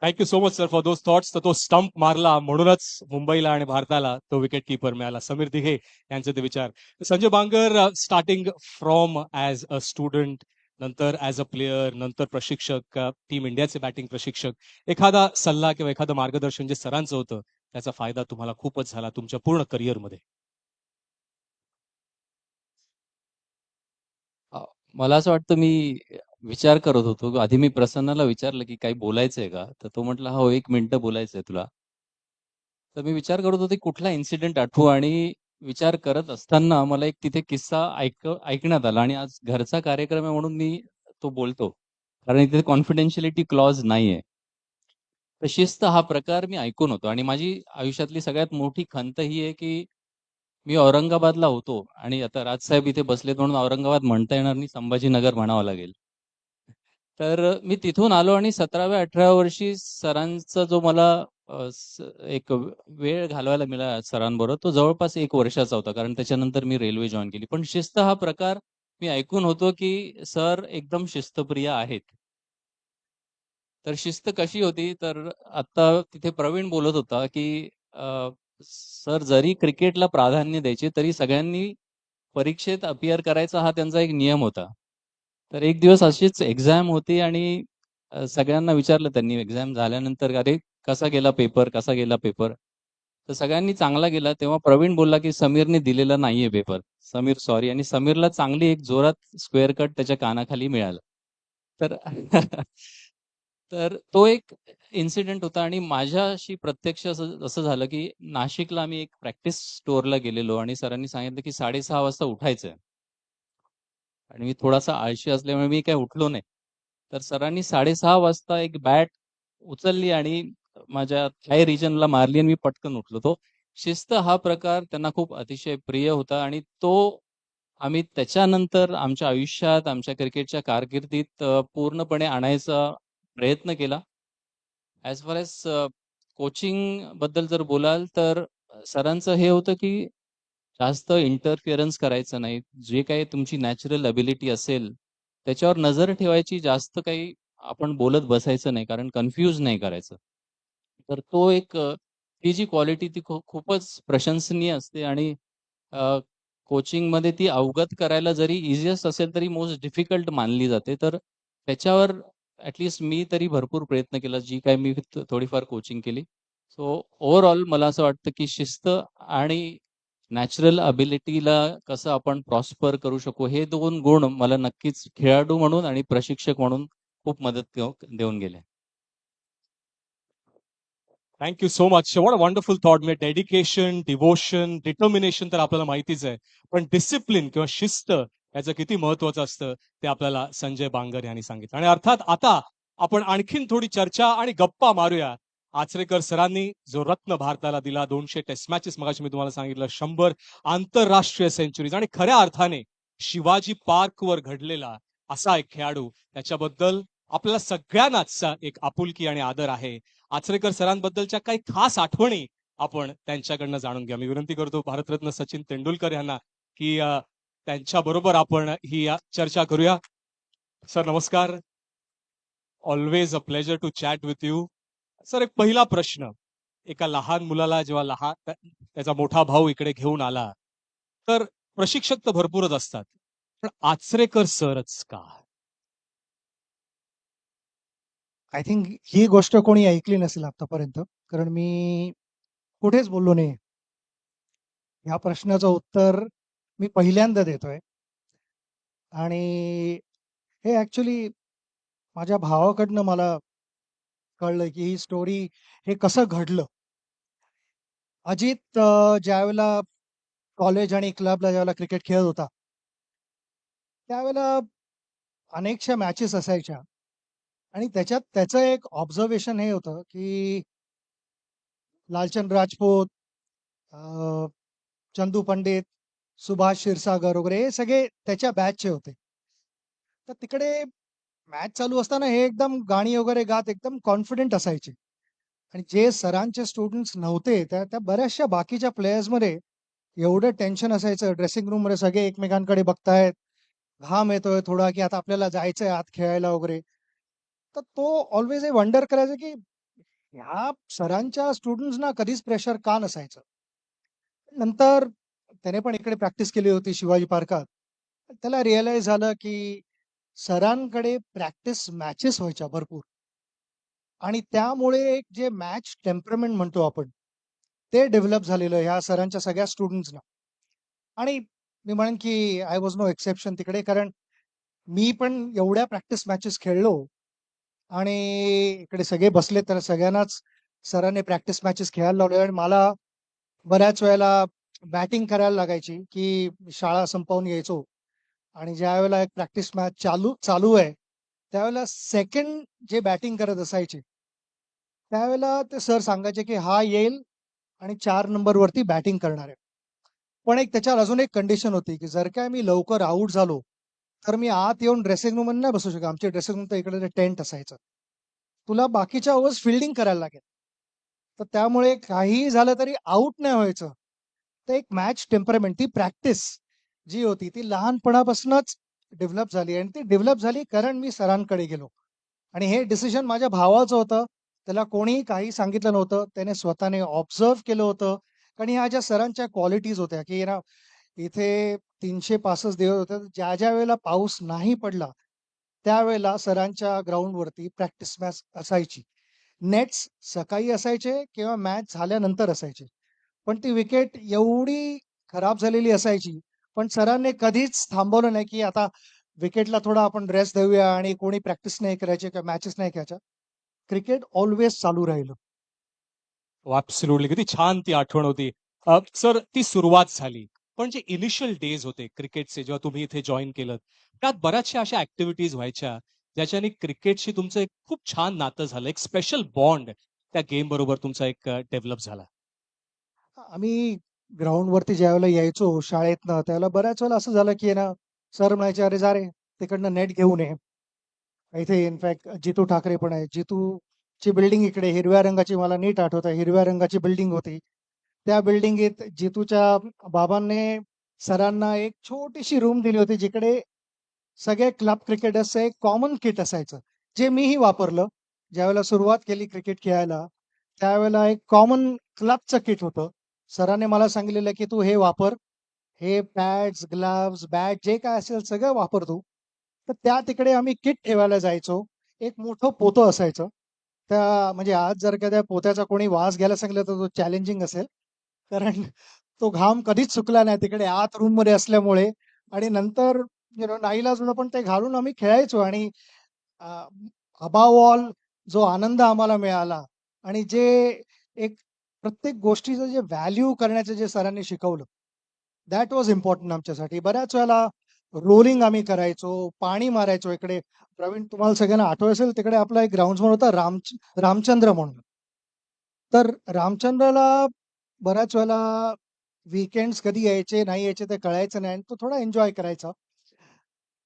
Thank you so much sir for those thoughts. तर तो स्टंप मारला म्हणूनच मुंबईला आणि भारताला तो विकेट कीपर मिळाला. समीर दिघे यांचे ते विचार. Sanjay Bangar, starting from as a student, नंतर ॲज अ प्लेयर, नंतर प्रशिक्षक, टीम इंडियाचे बॅटिंग प्रशिक्षक, एखादा सल्ला किंवा एखादं मार्गदर्शन जे सरांचं होतं त्याचा फायदा तुम्हाला खूपच झाला तुमच्या पूर्ण करिअरमध्ये. मला असं वाटतं मी विचार करत होतो. आधी मी प्रसन्नाला विचारलं की काही बोलायचंय का? तर तो म्हटला, "हो, 1 मिनिटं बोलायचंय तुला." तर मी विचार करत होतो कुठला इन्सिडेंट आठवू, आणि विचार करत असताना मला एक तिथे किस्सा ऐकण्यात आला आणि आज घरचा कार्यक्रम आहे म्हणून मी तो बोलतो. कारण इथे कॉन्फिडेन्शियलिटी क्लॉज नाहीये. तर शिस्त हा प्रकार मी ऐकून होतो आणि माझी आयुष्यातली सगळ्यात मोठी खंत ही आहे की मी औरंगाबादला होतो आणि आता राजसाहेब इथे बसलेत म्हणून औरंगाबाद म्हणता येणार नाही, संभाजीनगर म्हणावं लागेल. तर मी तिथून आलो आणि 17व्या 18व्या वर्षी सरांचा जो मला एक वेळ घालवायला मिळाला सरांबरोबर, तो जवळपास 1 वर्षाचा होता. कारण त्याच्यानंतर मी रेल्वे जॉइन केली. पण शिस्त हा प्रकार मी ऐकून होतो की सर एकदम शिस्तप्रिय आहेत. तर शिस्त कशी होती, तर आता तिथे प्रवीण बोलत होता की सर जरी क्रिकेटला प्राधान्य द्यायचे तरी सगळ्यांनी परीक्षेत अपिअर करायचा हा त्यांचा एक नियम होता. तर एक दिवस अशीच एक्झाम होती आणि सगळ्यांना विचारलं त्यांनी एक्झाम झाल्यानंतर, "अरे कसा गेला पेपर? कसा गेला पेपर?" तर सगळ्यांनी चांगला गेला. तेव्हा प्रवीण बोलला की समीरने दिलेला नाहीये पेपर. समीर सॉरी. आणि समीरला चांगली एक जोरात स्क्वेअर कट त्याच्या कानाखाली मिळालं. तर तर तो एक इन्सिडेंट होता आणि माझ्याशी प्रत्यक्ष असं असं झालं की नाशिकला आम्ही एक प्रॅक्टिस स्टोअरला गेलेलो आणि सरांनी सांगितलं की 6:30 वाजता उठायचंय. आणि मी थोडासा आळशी असल्यामुळे मी काही उठलो नाही. तर सरांनी 6:30 वाजता एक बॅट उचलली आणि माझ्या थाय रिजनला मारली आणि मी पटकन उठलो. तो शिस्त हा प्रकार त्यांना खूप अतिशय प्रिय होता आणि तो आम्ही त्याच्यानंतर आमच्या आयुष्यात, आमच्या क्रिकेटच्या कारकिर्दीत पूर्णपणे आणायचा प्रयत्न केला. ॲज फार ॲज कोचिंग बद्दल जर बोलाल तर सरांचं हे होतं की जास्त इंटरफिअरन्स करायचं नाही. जे काही तुमची नॅचरल एबिलिटी असेल, त्याच्यावर नजर ठेवायची. जास्त काही आपण बोलत बसायचं नाही, कारण कन्फ्यूज नाही करायचं. तर तो एक ती जी क्वालिटी ती खूपच प्रशंसनीय असते आणि कोचिंगमध्ये ती अवगत करायला जरी इझिएस्ट असेल, तरी मोस्ट डिफिकल्ट मानली जाते. तर त्याच्यावर ॲटलीस्ट मी तरी भरपूर प्रयत्न केला, जी काही मी थोडीफार कोचिंग केली. सो ओव्हरऑल मला असं वाटतं की शिस्त आणि नॅचरल अबिलिटीला कसं आपण प्रॉस्पर करू शकू, हे 2 गुण मला नक्कीच खेळाडू म्हणून आणि प्रशिक्षक म्हणून खूप मदत देऊन गेले. Thank you so much. What a wonderful thought. म्हणजे डेडिकेशन, डिव्होशन, डिटर्मिनेशन तर आपल्याला माहितीच आहे, पण डिसिप्लिन किंवा शिस्त याचं किती महत्वाचं असतं ते आपल्याला संजय बांगर यांनी सांगितलं. आणि अर्थात आता आपण आणखीन थोडी चर्चा आणि गप्पा मारूया. आचरेकर सरांनी जो रत्न भारताला दिला, 200 टेस्ट मॅचेस, मगाशी मी तुम्हाला सांगितलं, 100 आंतरराष्ट्रीय सेंचुरीज, आणि खऱ्या अर्थाने शिवाजी पार्कवर घडलेला असा एक खेळाडू, त्याच्याबद्दल आपल्याला सगळ्यांनाच एक आपुलकी आणि आदर आहे. आचरेकर सरांबद्दलच्या काही खास आठवणी आपण त्यांच्याकडनं जाणून घ्या. मी विनंती करतो भारतरत्न सचिन तेंडुलकर यांना की त्यांच्या बरोबर आपण ही चर्चा करूया. सर नमस्कार. Always a pleasure to chat with you. Sir एक पहिला प्रश्न, एका लहान मुलाला जेव्हा त्याचा मोठा भाऊ इकडे घेऊन आला, तर प्रशिक्षक तर भरपूरच असतात, पण आचरेकर सरच का? आय थिंक ही गोष्ट कोणी ऐकली नसेल आतापर्यंत, कारण मी कुठेच बोललो नाही. ह्या प्रश्नाचं उत्तर मी पहिल्यांदा देतोय. आणि हे ॲक्चुअली माझ्या भावाकडनं मला कळलं, की ही स्टोरी हे कसं घडलं. अजित ज्यावेळेला कॉलेज आणि क्लबला ज्यावेळेला क्रिकेट खेळत होता, त्यावेळेला अनेकशा मॅचेस असायच्या आणि त्याच्यात त्याचं एक ऑब्झर्वेशन हे होतं, की लालचंद राजपूत, अ, चंदू पंडित, सुभाष क्षीरसागर वगैरे हे सगळे त्याच्या बॅचचे होते. तर तिकडे मॅच चालू असताना हे एकदम गाणी वगैरे गात एकदम कॉन्फिडंट असायचे. आणि जे सरांचे स्टुडंट्स नव्हते, त्या त्या बऱ्याचशा बाकीच्या प्लेयर्समध्ये एवढं टेन्शन असायचं. ड्रेसिंग रूममध्ये सगळे एकमेकांकडे बघतायत. घाम येतोय थोडा, की आता आपल्याला जायचंय आत खेळायला वगैरे. तर तो ऑल्वेज हे वंडर करायचा, की ह्या सरांच्या स्टुडंट्सना कधीच प्रेशर का नसायचं. नंतर त्याने पण इकडे प्रॅक्टिस केली होती शिवाजी पार्कात. त्याला रिअलाईज झालं, की सरांकडे प्रॅक्टिस मॅचेस व्हायच्या भरपूर. आणि त्यामुळे एक जे मॅच टेम्परमेंट म्हणतो आपण, ते डेव्हलप झालेलं ह्या सरांच्या सगळ्या स्टुडंट्सना. आणि मी म्हणेन, की आय वॉज नो एक्सेप्शन तिकडे, कारण मी पण एवढ्या प्रॅक्टिस मॅचेस खेळलो आणि इकडे सगळे बसले तर सगळ्यांनाच सरांनी प्रॅक्टिस मॅचेस खेळायला लावले. आणि मला बऱ्याच वेळेला बॅटिंग करायला लागायची, की शाळा संपवून यायचो आणि ज्यावेळेला एक प्रॅक्टिस मॅच चालू चालू आहे, त्यावेळेला सेकंड जे बॅटिंग करत असायचे, त्यावेळेला ते सर सांगायचे, की हा येईल आणि 4 नंबरवरती बॅटिंग करणार आहे. पण एक त्याच्यावर अजून एक कंडिशन होती, की जर काय मी लवकर आउट झालो, तर मी आत येऊन ड्रेसिंग रूममध्ये नाही बसू शकत. आमचे ड्रेसिंग रूम तर इकडे टेंट असायचं. तुला बाकीच्या ओव्हर्स फिल्डिंग करायला लागेल. तर त्यामुळे काहीही झालं तरी आउट नाही व्हायचं. तर एक मॅच टेम्परमेंट, ती प्रॅक्टिस जी होती, ती लहानपणापासूनच डेव्हलप झाली आणि ती डेव्हलप झाली कारण मी सरांकडे गेलो. आणि हे डिसिजन माझ्या भावाचं होतं. त्याला कोणीही काही सांगितलं नव्हतं. त्याने स्वतःने ऑब्झर्व्ह केलं होतं. कारण ह्या ज्या सरांच्या क्वालिटीज होत्या, की ना इथे 365 दिवस होते. ज्या वेळेला पाऊस नाही पडला, त्यावेळेला सरांच्या ग्राउंडवरती प्रॅक्टिस मॅच असायची. नेट्स सकाळी असायचे किंवा मॅच झाल्यानंतर असायचे. पण ती विकेट एवढी खराब झालेली असायची, पण सरांनी कधीच थांबवलं नाही, की आता विकेटला थोडा आपण रेस्ट देऊया आणि कोणी प्रॅक्टिस नाही करायची किंवा मॅचेस नाही खेळायच्या. क्रिकेट ऑलवेज चालू राहिलं. ऍब्सोल्युटली किती छान ती आठवण होती. सर ती सुरुवात झाली, पण जे इनिशियल डेज होते क्रिकेटचे जेव्हा तुम्ही इथे जॉईन केलं, त्यात बऱ्याचशा अशा ऍक्टिव्हिटीज व्हायच्या ज्याच्याने क्रिकेटशी तुमचं एक खूप छान नातं झालं, एक स्पेशल बॉन्ड त्या गेम बरोबर तुमचा एक डेव्हलप झाला. आम्ही ग्राउंडवरती ज्यावेळेला यायचो शाळेतनं, त्यावेळेला बऱ्याच वेळेला असं झालं, की ना सर म्हणायचे, "अरे जा रे, तिकडनं नेट घेऊन ये." इथे इनफॅक्ट जितू ठाकरे पण आहे. जितूची बिल्डिंग इकडे हिरव्या रंगाची, मला नीट आठवतंय, हिरव्या रंगाची बिल्डिंग होती. त्या बिल्डिंगीत जितूच्या बाबांनी सरांना एक छोटीशी रूम दिली होती, जिकडे सगळे क्लब क्रिकेटर्सचं एक कॉमन किट असायचं, जे मीही वापरलं. ज्यावेळेला सुरुवात केली क्रिकेट खेळायला, त्यावेळेला एक कॉमन क्लबचं किट होतं. सरांनी मला सांगितलेलं, की "तू हे वापर. हे पॅड्स, ग्लोव्हज, बॅट जे काय असेल सगळं वापर तू." तर त्या तिकडे आम्ही किट ठेवायला जायचो. एक मोठं पोतं असायचं. त्या म्हणजे आज जर का त्या पोत्याचा कोणी वास घ्यायला सांगितलं, तर तो चॅलेंजिंग असेल. कारण तो घाम कधीच सुकला नाही तिकडे आत रूममध्ये असल्यामुळे. आणि नंतर नाईलाजाने पण ते घालून आम्ही खेळायचो. आणि अबाव ऑल जो आनंद आम्हाला मिळाला आणि जे एक प्रत्येक गोष्टीचं जे व्हॅल्यू करण्याचं जे सरांनी शिकवलं, दॅट वॉज इम्पॉर्टंट आमच्यासाठी. बऱ्याच वेळेला रोलिंग आम्ही करायचो, पाणी मारायचो इकडे. प्रवीण, तुम्हाला सगळ्यांना आठवत असेल, तिकडे आपला एक ग्राउंड्समन होता रामचंद्र म्हणून. तर रामचंद्रला बऱ्याच वेळेला वीकेंड्स कधी यायचे, नाही यायचे ते कळायचं नाही आणि तो थोडा एन्जॉय करायचा.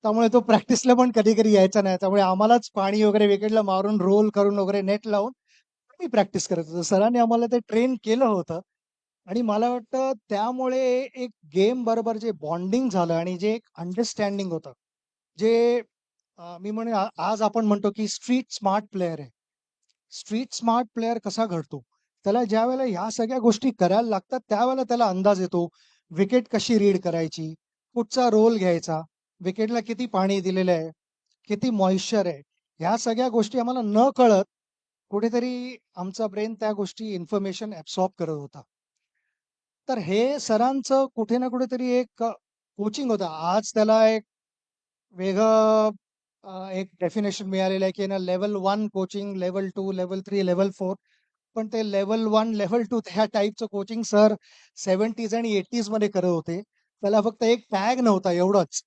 त्यामुळे तो प्रॅक्टिसला पण कधी कधी यायचा नाही. त्यामुळे आम्हालाच पाणी वगैरे विकेटला मारून रोल करून वगैरे नेट लावून मी प्रॅक्टिस करत होतो. सरांनी आम्हाला ते ट्रेन केलं होतं आणि मला वाटतं त्यामुळे एक गेम बरोबर जे बॉन्डिंग झालं आणि जे एक अंडरस्टँडिंग होतं, जे मी म्हणेन आज आपण म्हणतो की स्ट्रीट स्मार्ट प्लेयर आहे. स्ट्रीट स्मार्ट प्लेयर कसा घडतो? त्याला ज्यावेळेला ह्या सगळ्या गोष्टी करायला लागतात, त्यावेळेला त्याला अंदाज येतो. विकेट कशी रीड करायची, कुठचा रोल घ्यायचा, विकेटला किती पाणी दिलेलं आहे, किती मॉइश्चर आहे. ह्या सगळ्या गोष्टी आम्हाला न कळत कुठेतरी आमचा ब्रेन त्या गोष्टी इन्फॉर्मेशन ॲब्सॉर्ब करत होता. तर हे सरांचं कुठे ना कुठेतरी एक कोचिंग होतं. आज त्याला एक वेगळं एक डेफिनेशन मिळालेलं आहे की ना level 1 coaching, level 2, level 3, level 4. पण ते लेव्हल 1, लेव्हल 2 त्या टाईपचं कोचिंग सर 70s आणि 80s मध्ये करत होते. त्याला फक्त एक टॅग नव्हता एवढंच.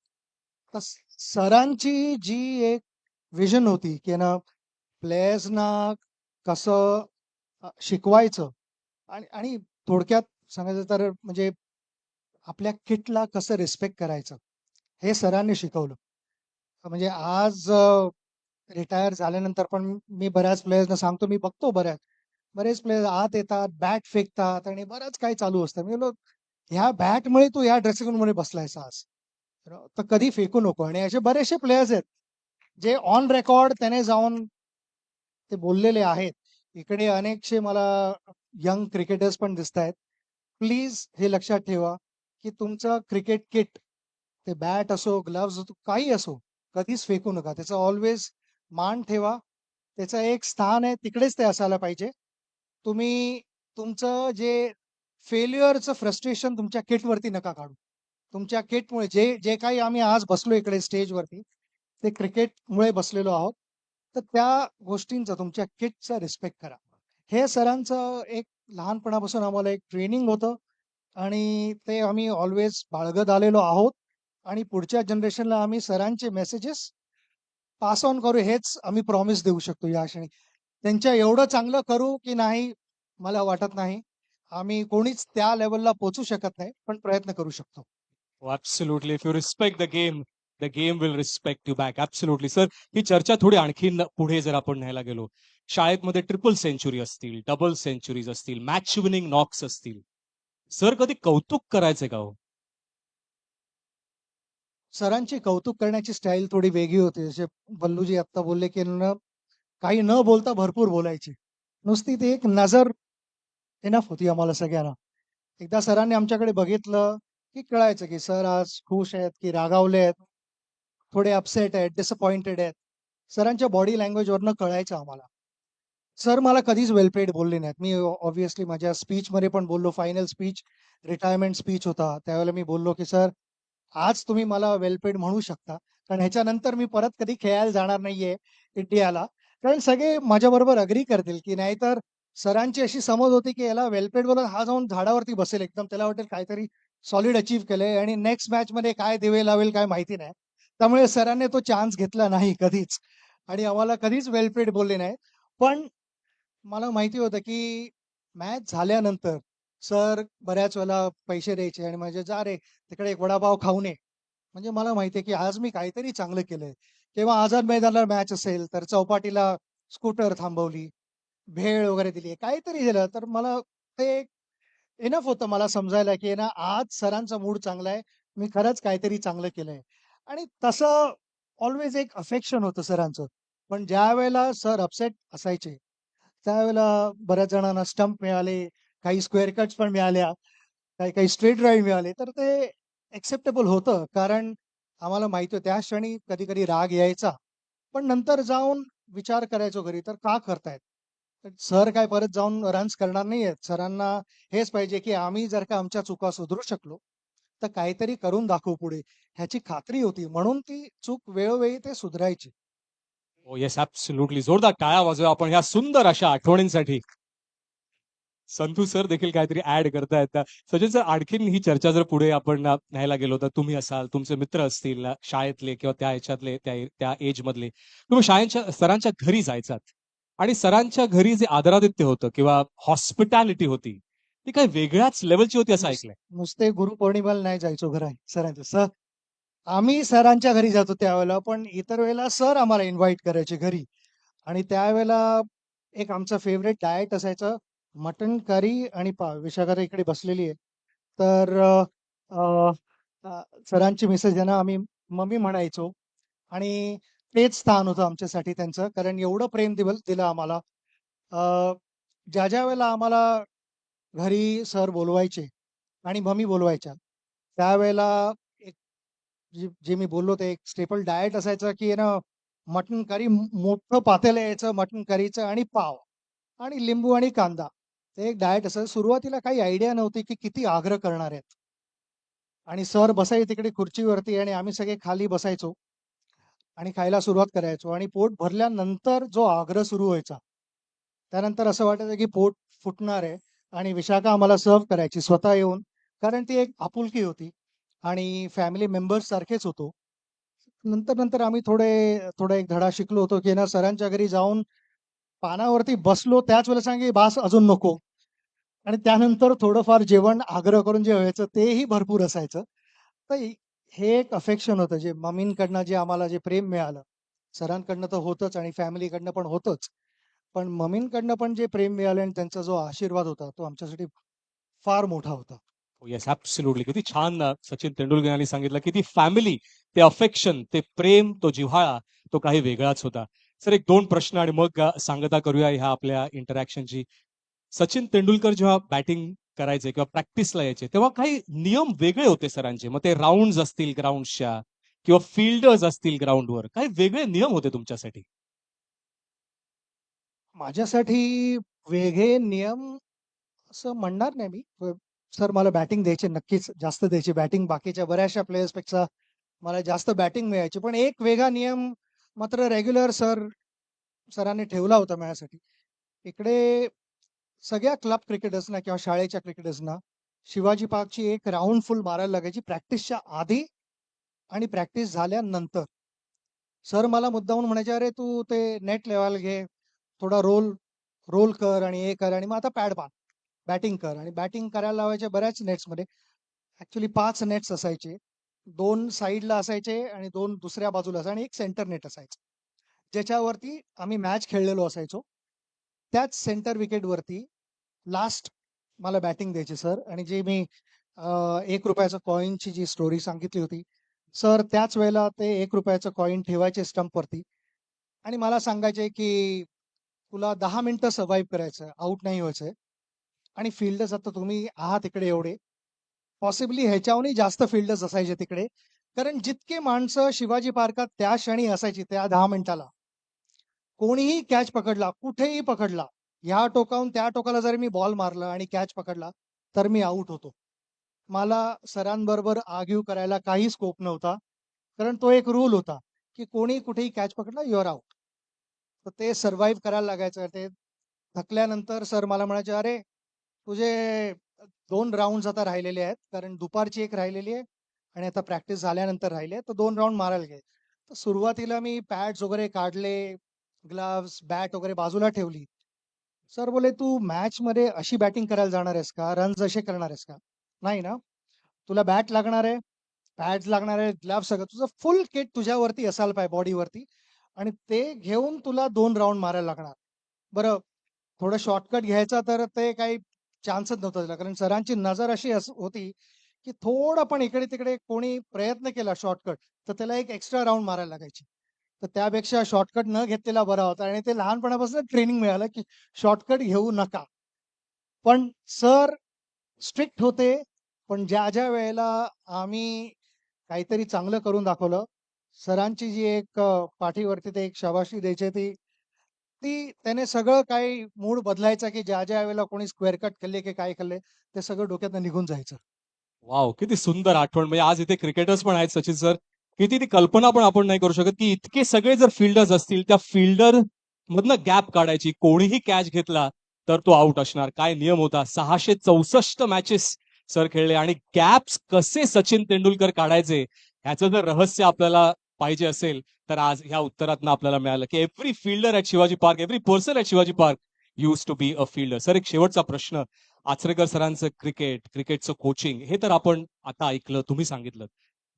तर सरांची जी एक विजन होती की ना प्लेयर्सना कसं शिकवायचं आणि आणि थोडक्यात सांगायचं तर म्हणजे आपल्या किटला कसं रिस्पेक्ट करायचं, हे सरांनी शिकवलं. म्हणजे आज रिटायर झाल्यानंतर पण मी बऱ्याच प्लेयर्सना सांगतो, मी बघतो बरेच प्लेयर आत येतात, बॅट फेकतात आणि बरंच काही चालू असतं. मी बोललो, ह्या बॅटमुळे तू या ड्रेसिंग रूममध्ये बसलायस आज. तर कधी फेकू नको. आणि असे बरेचसे प्लेयर्स आहेत, जे ऑन रेकॉर्ड त्याने जाऊन ते बोललेले आहेत. इकडे अनेकसे मला यंग क्रिकेटर्स पण दिसतायत. प्लीज हे लक्षात ठेवा, की तुमचं क्रिकेट किट, ते बॅट असो, ग्लोव्हज असो, काही असो, कधीच फेकू नका. त्याचा ऑलवेज मान ठेवा. त्याचं एक स्थान आहे, तिकडेच ते असायला पाहिजे. तुम्ही तुमचं जे फेल्युअरचं फ्रस्ट्रेशन तुमच्या किटवरती नका काढू. तुमच्या किटमुळे जे जे काही आम्ही आज बसलो इकडे स्टेजवरती, ते क्रिकेटमुळे बसलेलो आहोत. तर त्या गोष्टींचा, तुमच्या किटचा रिस्पेक्ट करा. हे सरांचं एक लहानपणापासून आम्हाला एक ट्रेनिंग होतं आणि ते आम्ही ऑलवेज बाळगत आलेलो आहोत आणि पुढच्या जनरेशनला आम्ही सरांचे मेसेजेस पास ऑन करू, हेच आम्ही प्रॉमिस देऊ शकतो या क्षणी. त्यांच्या एवढं चांगलं करू की नाही मला वाटत नाही. आम्ही कोणीच त्या लेव्हलला पोहोचू शकत नाही, पण प्रयत्न करू शकतो. Absolutely. If you respect the game will respect you back. Absolutely. Sir, ही चर्चा थोडी आणखीन पुढे जर आपण न्यायला गेलो, शाळेमध्ये ट्रिपल सेंचुरी असतील, डबल सेंचुरीज असतील, मॅच विनिंग नॉक्स असतील, सर कधी कौतुक करायचे का हो? सरांची कौतुक करण्याची स्टाईल थोडी वेगळी होती. जसे बल्लूजी आत्ता बोलले की काही न बोलता भरपूर बोलायचे. नुसती ती एक नजर इनफ होती आम्हाला सगळ्यांना. एकदा सरांनी आमच्याकडे बघितलं की कळायचं की सर आज खुश आहेत की रागावले आहेत, थोडे अपसेट आहेत, डिसअपॉइंटेड आहेत. सरांच्या बॉडी लँग्वेजवरनं कळायचं आम्हाला. सर मला कधीच वेल पेड बोलले नाहीत. मी ऑब्व्हियसली माझ्या स्पीचमध्ये पण बोललो, फायनल स्पीच, रिटायरमेंट स्पीच होता. त्यावेळेला मी बोललो की सर आज तुम्ही मला वेल पेड म्हणू शकता. कारण ह्याच्यानंतर मी परत कधी खेळायला जाणार नाहीये इंडियाला. कारण सगळे माझ्याबरोबर अग्री करतील की नाहीतर सरांची अशी समज होती की याला वेल पेड बोलून हा जाऊन झाडावरती बसेल एकदम. त्याला वाटेल काहीतरी सॉलिड अचीव्ह केलंय आणि नेक्स्ट मॅचमध्ये काय दिवे लावेल काय माहिती नाही. त्यामुळे सरांनी तो चान्स घेतला नाही कधीच आणि आम्हाला कधीच वेल पेड बोलले नाही. पण मला माहिती होतं की मॅच झाल्यानंतर सर बऱ्याच वेळेला पैसे द्यायचे आणि म्हणजे जा रे तिकडे एक वडापाव खाऊन ये. म्हणजे मला माहिती आहे की आज मी काहीतरी चांगलं केलंय. किंवा आझाद मैदानाला मॅच असेल तर चौपाटीला स्कूटर थांबवली, भेळ वगैरे दिली, काहीतरी दिलं तर मला ते इनफ होतं मला समजायला की ना आज सरांचा मूड चांगला आहे. मी खरंच काहीतरी चांगलं केलंय. आणि तसं ऑलवेज एक अफेक्शन होतं सरांचं. पण ज्यावेळेला सर अपसेट असायचे, त्यावेळेला बऱ्याच जणांना स्टंप मिळाले, काही स्क्वेअर कट्स पण मिळाल्या, काही स्ट्रेट ड्राईव्ह मिळाले. तर ते एक्सेप्टेबल होतं. कारण आम्हाला माहिती होतं त्या क्षणी कधी-कधी राग यायचा. पण नंतर जाऊन विचार करायचो घरी, तर का करतायत? सर काय परत जाऊन रन्स करणार नाहीयेत. सरांना हेच पाहिजे की आम्ही जर का आमच्या चुका सुधारू शकलो, तर काहीतरी करून दाखवू पुढे, ह्याची खात्री होती. म्हणून ती चूक वेळोवेळी ते सुधारायची. हो, येस, ॲब्सोल्युटली. जोरदार टाळ्या वाजवा आपण ह्या सुंदर अशा आठवणींसाठी. संतू सर देखील काहीतरी ऍड करतायत. सचिन सर, आणखीन ही चर्चा जर पुढे आपण न्यायला गेलो तर तुम्ही असाल, तुमचे मित्र असतील शाळेतले किंवा त्या ह्याच्यातले त्या एज मधले, तुम्ही शाळेच्या सरांच्या घरी जायचात आणि सरांच्या घरी जे आदरातिथ्य होतं किंवा हॉस्पिटॅलिटी होती, ती काही वेगळ्याच लेवलची होती असं ऐकलंय. नुसते गुरुपौर्णिमेला नाही जायचो घरा सरांच्या. आम्ही सरांच्या घरी जातो त्यावेळेला, पण इतर वेळेला सर आम्हाला इन्व्हाईट करायचे घरी. आणि त्यावेळेला एक आमचा फेव्हरेट डाएट असायचं, मटण करी आणि पाव. विशाखा इकडे बसलेली आहे. तर अ, अ, सरांची मिसेस ज्यांना आम्ही मम्मी म्हणायचो आणि तेच स्थान होतं आमच्यासाठी त्यांचं, कारण एवढं प्रेम दिलं आम्हाला. अ, ज्या वेळेला आम्हाला घरी सर बोलवायचे आणि मम्मी बोलवायच्या, त्यावेळेला एक जे मी बोललो ते एक स्टेपल डाएट असायचं, की आहे ना, मटण करी मोठं पातेलं यायचं मटण करीचं आणि पाव आणि लिंबू आणि कांदा. ते एक डाएट असायचं. सुरुवातीला काही आयडिया नव्हती, की किती आग्रह करणार आहेत. आणि सर बसायचे तिकडे खुर्चीवरती आणि आम्ही सगळे खाली बसायचो आणि खायला सुरुवात करायचो आणि पोट भरल्यानंतर जो आग्रह सुरू व्हायचा, त्यानंतर असं वाटायचं की पोट फुटणार आहे आणि विशाखा आम्हाला सर्व्ह करायची स्वतः येऊन. कारण ती एक आपुलकी होती आणि फॅमिली मेंबर्स सारखेच होतो. नंतर आम्ही थोडा एक धडा शिकलो होतो, की ना सरांच्या घरी जाऊन पानावरती बसलो त्याच वेळेला सांगे बास अजून नको. आणि त्यानंतर थोडंफार जेवण आग्रह करून जे व्हायचं तेही भरपूर असायचं. तर हे एक अफेक्शन होतं जे मम्मींकडनं जे आम्हाला जे प्रेम मिळालं. सरांकडनं तर होतंच आणि फॅमिलीकडनं पण होतंच. पण मम्मींकडनं पण जे प्रेम मिळालं आणि त्यांचा जो आशीर्वाद होता तो आमच्यासाठी फार मोठा होता. Yes, absolutely. किती छान सचिन तेंडुलकर यांनी सांगितलं की ती फॅमिली, ते अफेक्शन, ते प्रेम, तो जिव्हाळा, तो काही वेगळाच होता. सर, एक 2 प्रश्न आणि मग सांगता करूया ह्या आपल्या इंटरॅक्शनची. सचिन तेंडुलकर जेव्हा बॅटिंग करायचे किंवा प्रॅक्टिसला यायचे, तेव्हा काही नियम वेगळे होते सरांचे. मग ते राउंड्स असतील ग्राउंड्सच्या किंवा फील्डर्स असतील ग्राउंडवर, काही वेगळे नियम होते तुमच्यासाठी? माझ्यासाठी वेगळे नियम असं म्हणणार नाही मी. सर मला बॅटिंग द्यायचे, नक्कीच जास्त द्यायची बॅटिंग. बाकीच्या बऱ्याचशा प्लेयर्सपेक्षा मला जास्त बॅटिंग मिळायची. पण एक वेगळा नियम मात्र रेग्युलर सरांनी ठेवला होता माझ्यासाठी. इकडे सगळ्या क्लब क्रिकेटर्सना किंवा शाळेच्या क्रिकेटर्सना शिवाजी पार्कची एक राउंड फुल मारायला लागायची प्रॅक्टिसच्या आधी आणि प्रॅक्टिस झाल्यानंतर. सर मला मुद्दामून म्हणायचे, "अरे तू ते नेट लेवायला घे, थोडा रोल रोल कर आणि हे कर आणि मग आता पॅड बांध. बॅटिंग कर." आणि बॅटिंग करायला लावायचे बऱ्याच नेट्समध्ये. ॲक्चुअली 5 नेट्स असायचे. 2 साइडला असायचे आणि 2 दुसऱ्या बाजूला असायचे आणि एक सेंटर नेट असायचं. ज्याच्यावरती आम्ही मॅच खेळलेलो असायचो. त्याच सेंटर विकेटवरती लास्ट मला बॅटिंग द्यायची सर. आणि जे मी ₹1 कॉइनची जी स्टोरी सांगितली होती, सर त्याच वेळेला ते ₹1 कॉइन ठेवायचे स्टंपवरती आणि मला सांगायचे, की "तुला 10 मिनिटं सर्व्हाइव्ह करायचं आउट नाही व्हायचंय आणि फील्डर्स आता तुम्ही आहात इकडे एवढे." पॉसिबली ह्याच्याहूनही जास्त फील्डर्स असायचे तिकडे. कारण जितके माणसं शिवाजी पार्कात त्या क्षणी असायची त्या 10 मिनिटाला, कोणीही कॅच पकडला, कुठेही पकडला, ह्या टोकाहून त्या टोकाला जर मी बॉल मारला आणि कॅच पकडला, तर मी आउट होतो. मला सरांबरोबर आर्ग्यू करायला काही स्कोप नव्हता. कारण तो एक रूल होता, की कोणी कुठेही कॅच पकडला, यू आर आउट. तर ते सर्व्हाइव्ह करायला लागायचं. ते थकल्यानंतर सर मला म्हणायचे, "अरे, तुझे 2 राउंड्स आता राहिलेले आहेत. कारण दुपारची एक राहिलेली आहे आणि आता प्रॅक्टिस झाल्यानंतर राहिली आहे. तर 2 राउंड मारायला घे." तर सुरुवातीला मी पॅड्स वगैरे काढले, ग्लोव्हज, बॅट वगैरे बाजूला ठेवली. सर बोलले, "तू मॅचमध्ये अशी बॅटिंग करायला जाणार आहेस का? रन्स असे करणार आहेस का? नाही ना? तुला बॅट लागणार आहे, पॅड्स लागणार आहे, ग्लोव्हज सगळं तुझं फुल किट तुझ्यावरती असायला पाहिजे बॉडीवरती आणि ते घेऊन तुला 2 राउंड मारायला लागणार." बरं, थोडं शॉर्टकट घ्यायचा तर ते काही चान्सच नव्हता त्याला. कारण सरांची नजर अशी होती, की थोडं पण इकडे-तिकडे कोणी प्रयत्न केला शॉर्टकट, तर त्याला एक एक्स्ट्रा राउंड मारायला लागायची. तर त्यापेक्षा शॉर्टकट न घेतलेला बरा होता आणि ते लहानपणापासून ट्रेनिंग मिळालं, की शॉर्टकट घेऊ नका. पण सर स्ट्रिक्ट होते. पण ज्या वेळेला आम्ही काहीतरी चांगलं करून दाखवलं, सरांची जी एक पाठीवरती ते एक शाबासकी द्यायची ती ती त्याने सगळं काही मूड बदलायचा, की ज्या वेळेला कोणी स्क्वेअर कट खाल्ले की काय खाल्ले, ते सगळं डोक्यातनं निघून जायचं. वॉव! किती सुंदर आठवण. म्हणजे आज इथे क्रिकेटर्स पण आहेत सचिन सर. किती ती कल्पना पण आपण नाही करू शकत, की इतके सगळे जर फील्डर्स असतील, त्या फील्डर मधनं गॅप काढायची. कोणीही कॅच घेतला तर तो आउट असणार. काय नियम होता. 664 मॅचेस सर खेळले आणि गॅप्स कसे सचिन तेंडुलकर काढायचे, ह्याचं जर रहस्य आपल्याला पाहिजे असेल, तर आज ह्या उत्तरातनं आपल्याला मिळालं, की every fielder at Shivaji park, every person at Shivaji park used to be a fielder. Sir, एक शेवटचा प्रश्न. आचरेकर सरांचं क्रिकेटचं कोचिंग हे तर आपण आता ऐकलं, तुम्ही सांगितलं.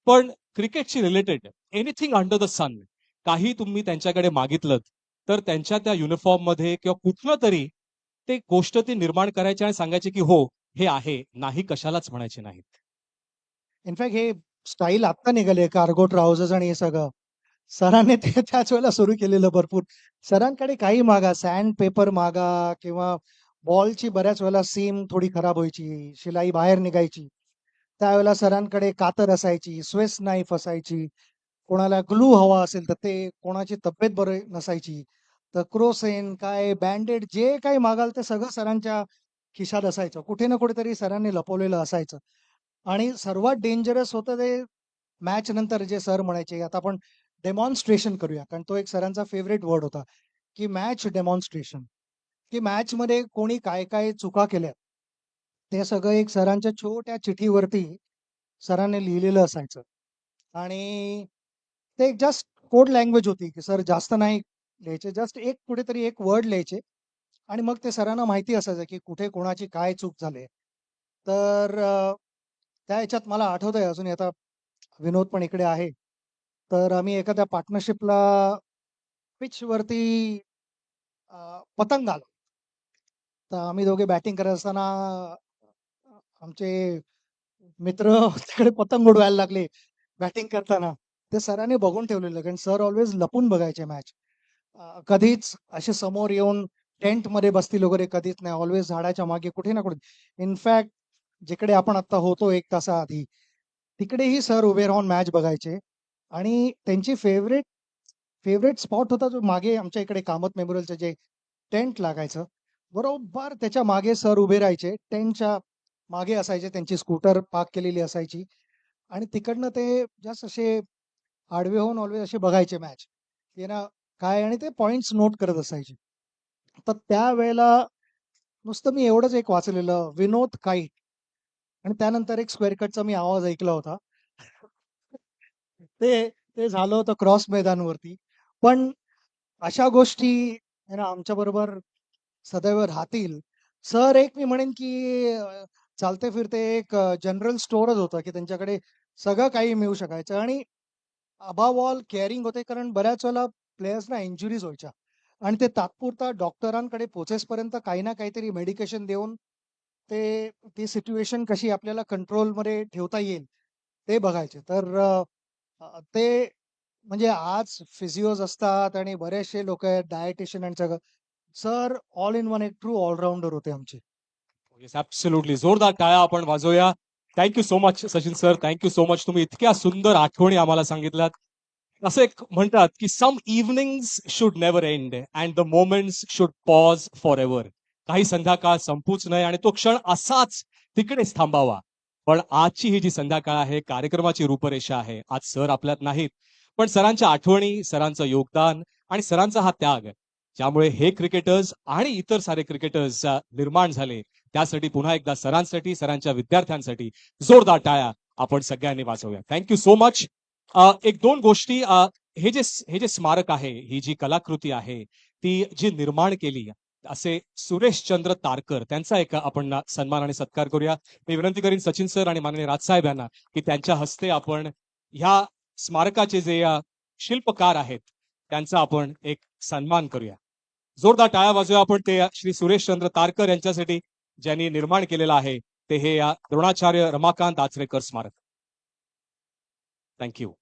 पण क्रिकेटशी रिलेटेड एनिथिंग अंडर द सन काही तुम्ही त्यांच्याकडे मागितलं तर त्यांच्या त्या युनिफॉर्म मध्ये किंवा कुठलं तरी ते गोष्ट ती निर्माण करायची आणि सांगायची की हो हे आहे, नाही कशालाच म्हणायचे नाहीत. इनफॅक्ट हे स्टाईल आत्ता निघाले कार्गो ट्राउझर्स आणि हे सगळं. सरांनी ते त्याच वेळेला सुरू केलेलं भरपूर. सरांकडे काही मागा, सँड पेपर मागा किंवा बॉलची बऱ्याच वेळेला सीम थोडी खराब व्हायची, शिलाई बाहेर निघायची. त्यावेळेला सरांकडे कातर असायची, स्विस नाईफ असायची. कोणाला ग्लू हवा असेल तर ते, कोणाची तब्येत बरी नसायची तर क्रोसेन काय बँडेड जे काही मागाल ते सगळं सरांच्या खिशात असायचं. कुठे ना कुठेतरी सरांनी लपवलेलं असायचं. आणि सर्वात डेंजरस होतं ते मॅच नंतर जे सर म्हणायचे, आता आपण डेमॉन्स्ट्रेशन करूया, कारण तो एक सरांचा फेव्हरेट वर्ड होता, की मॅच डेमॉन्स्ट्रेशन, की मॅचमध्ये कोणी काय काय चुका केल्या ते सगळं एक सरांच्या छोट्या चिठीवरती सरांनी लिहिलेलं असायचं. आणि ते जस्ट कोड लँग्वेज होती, की सर जास्त नाही लिहायचे, जस्ट एक कुठेतरी एक वर्ड लिहायचे आणि मग ते सरांना माहिती असायचं की कुठे कोणाची काय चूक झाली. तर त्या ह्याच्यात मला आठवतंय अजूनही, आता विनोद पण इकडे आहे. तर आम्ही एखाद्या पार्टनरशिपला पिचवरती पतंग आलो. तर आम्ही दोघे बॅटिंग करत असताना आमचे मित्र तिकडे पतंग उडवायला लागले बॅटिंग करताना. ते सरांनी बघून ठेवलेलं, कारण सर ऑलवेज लपून बघायचे मॅच. कधीच असे समोर येऊन टेंटमध्ये बसतील वगैरे कधीच नाही. ऑलवेज झाडाच्या मागे कुठे ना कुठे. इनफॅक्ट जिकडे आपण आता होतो 1 तासाआधी, तिकडेही सर उभे राहून मॅच बघायचे. आणि त्यांची फेव्हरेट स्पॉट होता जो मागे आमच्या इकडे कामत मेमोरियलचं जे टेंट लागायचं, बरोबर त्याच्या मागे सर उभे राहायचे. टेंटच्या मागे असायचे, त्यांची स्कूटर पार्क केलेली असायची आणि तिकडनं ते जस्ट असे आडवे होऊन ऑलवेज असे बघायचे मॅच, की ना काय, आणि ते पॉइंट्स नोट करत असायचे. तर त्यावेळेला नुसतं मी एवढंच एक वाचलेलं, विनोद काईट, आणि त्यानंतर एक स्क्वेअर कटचा मी आवाज ऐकला होता. ते ते झालं होतं क्रॉस मैदानवरती. पण अशा गोष्टी आमच्या बरोबर सदैव राहतील. सर एक मी म्हणेन की चालते फिरते एक जनरल स्टोअरच होतं, की त्यांच्याकडे सगळं काही मिळू शकायचं. आणि अबाव ऑल केअरिंग होते, कारण बऱ्याच वेळेला प्लेयर्सना इंजुरीज व्हायच्या आणि ते तात्पुरता डॉक्टरांकडे पोहोचेपर्यंत काही ना काहीतरी मेडिकेशन देऊन ते ती सिच्युएशन कशी आपल्याला कंट्रोलमध्ये ठेवता येईल ते बघायचे. तर ते म्हणजे आज फिजिओज असतात आणि बरेचसे लोक आहेत, डायटिशियन आणि सगळं. सर ऑल इन वन एक ट्रू ऑलराऊंडर होते आमचे. Yes absolutely. जोरदार टाळ्या आपण वाजवूया. Thank you so much Sachin sir, thank you so much. तुम्ही इतक्या सुंदर आठवणी आम्हाला सांगितल्यात. असं एक म्हणतात की some evenings should never end and the moments should pause forever. काही संध्याकाळ संपूच नये आणि तो क्षण असाच तिकडेच थांबावा. पण आजची ही जी संध्याकाळ आहे, कार्यक्रमाची रूपरेषा आहे, आज सर आपल्यात नाहीत, पण सरांच्या आठवणी, सरांचं योगदान आणि सरांचा हा त्याग, ज्यामुळे हे क्रिकेटर्स आणि इतर सारे क्रिकेटर्स निर्माण झाले, त्यासाठी पुन्हा एकदा सरांसाठी, सरांच्या विद्यार्थ्यांसाठी जोरदार टाळ्या आपण सगळ्यांनी वाजवूया. Thank you so much. एक दोन गोष्टी, हे जे स्मारक आहे, ही जी कलाकृती आहे, ती जी निर्माण केली असे सुरेशचंद्र तारकर, त्यांचा एक आपण सन्मान आणि सत्कार करूया. मी विनंती करीन सचिन सर आणि माननीय राजसाहेब यांना की त्यांच्या हस्ते आपण ह्या स्मारकाचे जे शिल्पकार आहेत त्यांचा आपण एक सन्मान करूया. जोरदार टाळ्या वाजवूया आपण ते श्री सुरेशचंद्र तारकर यांच्यासाठी, ज्यांनी निर्माण केलेलं आहे ते हे द्रोणाचार्य रमाकांत आचरेकर स्मारक. थँक्यू.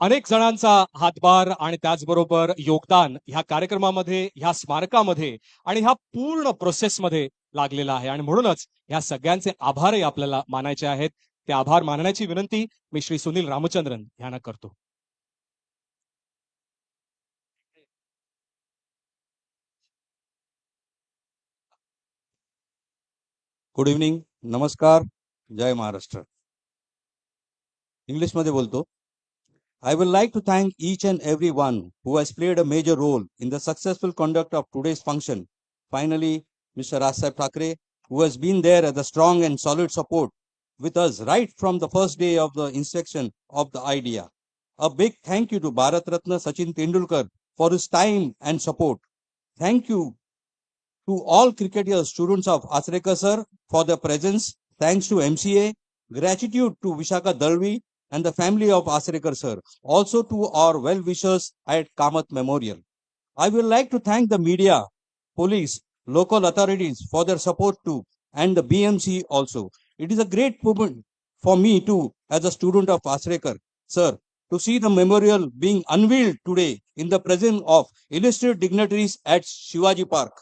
अनेक जणांचा हातभार आणि त्याचबरोबर योगदान ह्या कार्यक्रमामध्ये, ह्या स्मारकामध्ये आणि ह्या पूर्ण प्रोसेसमध्ये लागलेला आहे आणि म्हणूनच ह्या सगळ्यांचे आभारही आपल्याला मानायचे आहेत. ते आभार मानण्याची विनंती मी श्री सुनील रामचंद्रन यांना करतो. गुड इव्हनिंग, नमस्कार, जय महाराष्ट्र. इंग्लिशमध्ये बोलतो. I would like to thank each and every one who has played a major role in the successful conduct of today's function. Finally, Mr. Raj Sahib Thackeray, who has been there as a strong and solid support with us right from the first day of the inception of the idea. A big thank you to Bharat Ratna Sachin Tendulkar for his time and support. Thank you to all cricketers, students of Achrekar sir, for their presence. Thanks to MCA. Gratitude to Vishaka Dalvi and the family of Asrekar sir, also to our well-wishers at Kamath Memorial. I would like to thank the media, police, local authorities for their support too, and the BMC also. It is a great moment for me too, as a student of Asrekar sir, to see the memorial being unveiled today in the presence of illustrious dignitaries at Shivaji Park.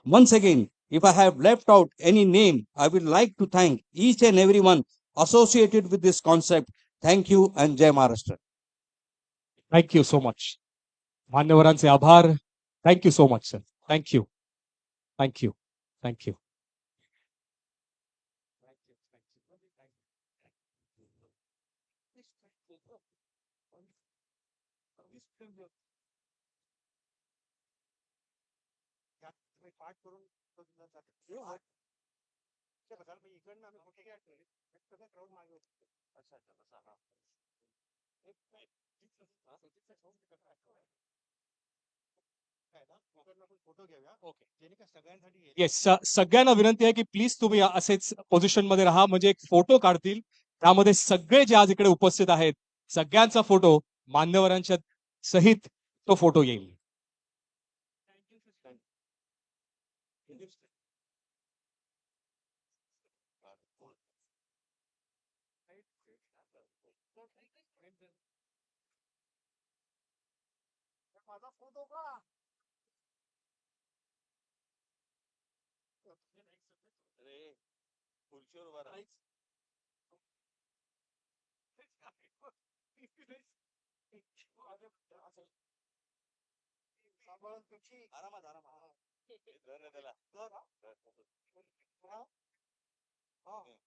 Once again, if I have left out any name, I would like to thank each and everyone associated with this concept. Thank you and Jai Maharashtra. Thank you so much. मान्यवरांचे आभार. Thank you so much sir. Thank you. Thank you. Thank you. Yes, सगळ्यांना विनंती आहे की please तुम्ही असेच position मध्ये राहा, म्हणजे एक फोटो काढतील त्यामध्ये सगळे जे आज इकडे उपस्थित आहेत सगळ्यांचा फोटो मान्यवरांच्या सहित तो फोटो येईल. अरे खुर्चीवर उभा राहा. आरामात आरामात. धर रे त्याला. क्राऊड क्राऊड येतो.